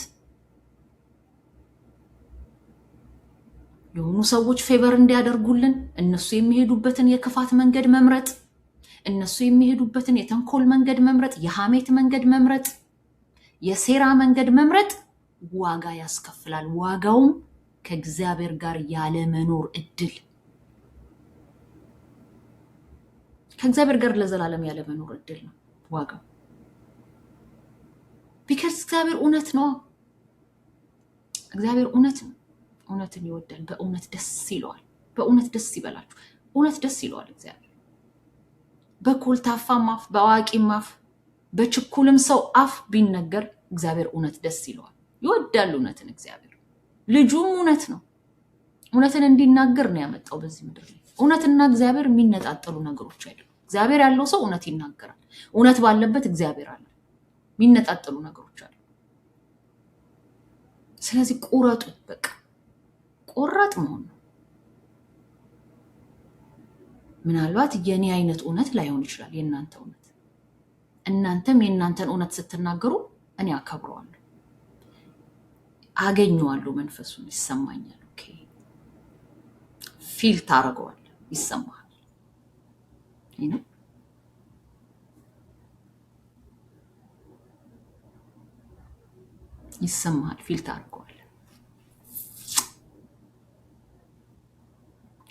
Speaker 1: የሆኑ ሰዎች ፌቨር እንዲያደርጉልን እነሱ የሚሄዱበትን የክፋት መንገድ መምረጥ፣ እነሱ የሚሄዱበትን የተንኮል መንገድ መምረጥ፣ የሐሜት መንገድ መምረጥ፣ የሴራ መንገድ መምረጥ ዋጋ ያስከፍላል። ዋጋውም ከእግዚአብሔር ጋር ያለ መኖር እድል፣ ከእግዚአብሔር ጋር ለዘላለም ያለ መኖር እድል ነው ዋጋው። ቢካዝ እግዚአብሔር እውነት ነው። እግዚአብሔር እውነት ነው። እውነትን ይወዳል። በእውነት ደስ ይለዋል። በእውነት ደስ ይበላችሁ። እውነት ደስ ይለዋል እግዚአብሔር። በኮልታፋም አፍ፣ በአዋቂም አፍ፣ በችኩልም ሰው አፍ ቢነገር እግዚአብሔር እውነት ደስ ይለዋል። ይወዳል እውነትን እግዚአብሔር። ልጁም እውነት ነው። እውነትን እንዲናገር ነው ያመጣው በዚህ ምድር ላይ። እውነትና እግዚአብሔር የሚነጣጠሉ ነገሮች አይደሉም። እግዚአብሔር ያለው ሰው እውነት ይናገራል። እውነት ባለበት እግዚአብሔር አለ። የሚነጣጠሉ ነገሮች አሉ። ስለዚህ ቁረጡ። በቃ ቆራጥ መሆን ነው። ምናልባት የኔ አይነት እውነት ላይሆን ይችላል የእናንተ እውነት። እናንተም የእናንተን እውነት ስትናገሩ እኔ አከብረዋለሁ፣ አገኘዋለሁ፣ መንፈሱን ይሰማኛል። ኦኬ ፊል ታደርገዋለህ፣ ይሰማሃል። ይሰማሃል፣ ፊል ታደርገዋለህ።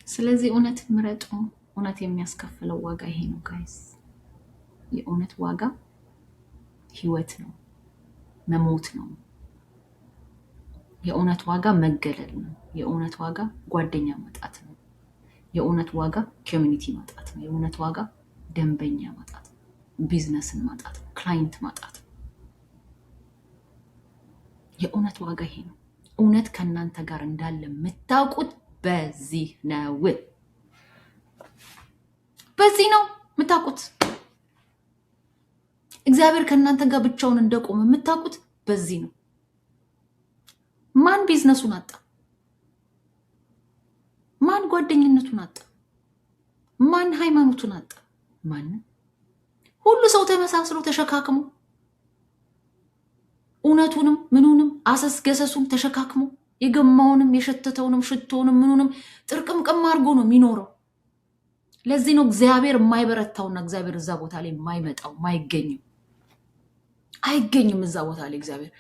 Speaker 1: ስለዚህ እውነት ምረጡ። እውነት የሚያስከፍለው ዋጋ ይሄ ነው ጋይስ። የእውነት ዋጋ ህይወት ነው፣ መሞት ነው። የእውነት ዋጋ መገለል ነው። የእውነት ዋጋ ጓደኛ ማጣት ነው። የእውነት ዋጋ ኮሚኒቲ ማጣት ነው። የእውነት ዋጋ ደንበኛ ማጣት ነው። ቢዝነስን ማጣት ነው። ክላይንት ማጣት ነው። የእውነት ዋጋ ይሄ ነው። እውነት ከእናንተ ጋር እንዳለ የምታውቁት በዚህ ነው። በዚህ ነው የምታውቁት። እግዚአብሔር ከእናንተ ጋር ብቻውን እንደቆመ የምታውቁት በዚህ ነው። ማን ቢዝነሱን አጣ? ማን ጓደኝነቱን አጣ? ማን ሃይማኖቱን አጣ? ማንም። ሁሉ ሰው ተመሳስሎ ተሸካክሞ እውነቱንም ምኑንም አሰስገሰሱም ተሸካክሞ የገማውንም የሸተተውንም ሽቶውንም ምኑንም ጥርቅምቅም አድርጎ ነው የሚኖረው። ለዚህ ነው እግዚአብሔር የማይበረታውና እግዚአብሔር እዛ ቦታ ላይ የማይመጣው አይገኝም። እዛ ቦታ ላይ እግዚአብሔር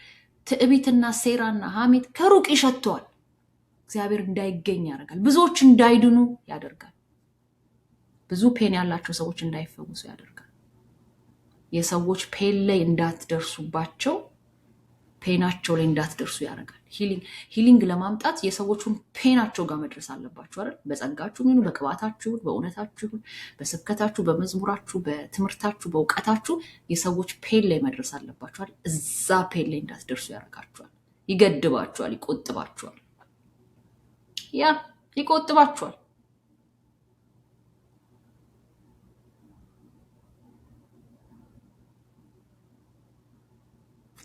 Speaker 1: ትዕቢትና ሴራና ሐሜት ከሩቅ ይሸተዋል። እግዚአብሔር እንዳይገኝ ያደርጋል። ብዙዎች እንዳይድኑ ያደርጋል። ብዙ ፔን ያላቸው ሰዎች እንዳይፈወሱ ያደርጋል። የሰዎች ፔን ላይ እንዳትደርሱባቸው፣ ፔናቸው ላይ እንዳትደርሱ ያደርጋል። ሂሊንግ ለማምጣት የሰዎቹን ፔናቸው ጋር መድረስ አለባችሁ አይደል? በጸጋችሁ ይሁን፣ በቅባታችሁ፣ በእውነታችሁ ይሁን፣ በስብከታችሁ፣ በመዝሙራችሁ፣ በትምህርታችሁ፣ በእውቀታችሁ የሰዎች ፔን ላይ መድረስ አለባችሁ አይደል? እዛ ፔን ላይ እንዳትደርሱ ያደርጋችኋል። ይገድባችኋል፣ ይቆጥባችኋል። ይቆጥባችኋል።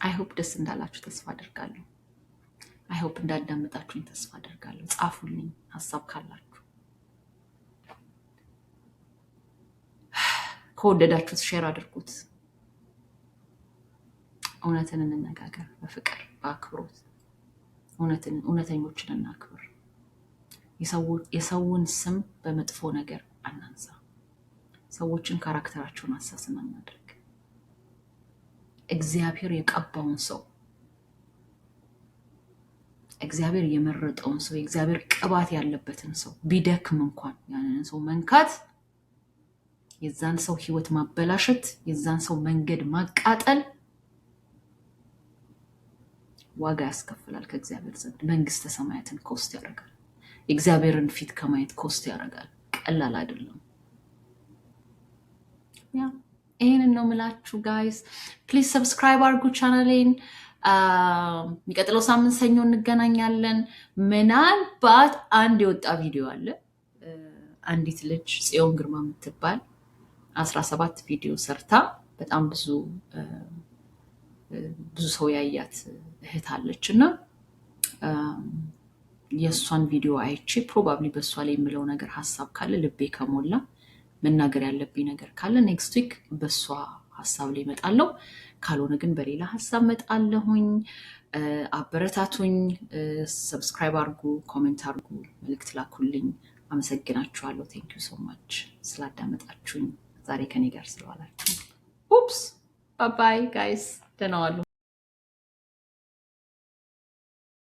Speaker 1: አይሆፕ ደስ እንዳላችሁ ተስፋ አደርጋለሁ። አይሆፕ እንዳዳመጣችሁኝ ተስፋ አደርጋለሁ። ጻፉልኝ ሀሳብ ካላችሁ። ከወደዳችሁት ሼር አድርጉት። እውነትን እንነጋገር፣ በፍቅር በአክብሮት እውነተኞችን እናክብር። የሰውን ስም በመጥፎ ነገር አናንሳ። ሰዎችን ካራክተራቸውን አሳስን እናድርግ። እግዚአብሔር የቀባውን ሰው፣ እግዚአብሔር የመረጠውን ሰው፣ የእግዚአብሔር ቅባት ያለበትን ሰው ቢደክም እንኳን ያንን ሰው መንካት፣ የዛን ሰው ህይወት ማበላሸት፣ የዛን ሰው መንገድ ማቃጠል ዋጋ ያስከፍላል ከእግዚአብሔር ዘንድ። መንግስተ ሰማያትን ኮስት ያደርጋል። የእግዚአብሔርን ፊት ከማየት ኮስት ያደርጋል። ቀላል አይደለም። ይሄንን ነው ምላችሁ ጋይስ። ፕሊዝ ሰብስክራይብ አድርጉ ቻናሌን። የሚቀጥለው ሳምንት ሰኞ እንገናኛለን። ምናልባት አንድ የወጣ ቪዲዮ አለ። አንዲት ልጅ ጽዮን ግርማ የምትባል 17 ቪዲዮ ሰርታ በጣም ብዙ ሰው ያያት እህት አለች እና የእሷን ቪዲዮ አይቼ ፕሮባብሊ በእሷ ላይ የምለው ነገር ሀሳብ ካለ ልቤ ከሞላ መናገር ያለብኝ ነገር ካለ ኔክስት ዊክ በእሷ ሀሳብ ላይ እመጣለሁ። ካልሆነ ግን በሌላ ሀሳብ እመጣለሁኝ። አበረታቱኝ። ሰብስክራይብ አድርጉ፣ ኮሜንት አድርጉ፣ መልእክት ላኩልኝ። አመሰግናችኋለሁ። ቴንክ ዩ ሶ ማች ስላዳመጣችሁኝ፣ ዛሬ ከኔ ጋር ስለዋላችሁ። ኡፕስ ባይ ጋይስ፣ ደህና ዋሉ።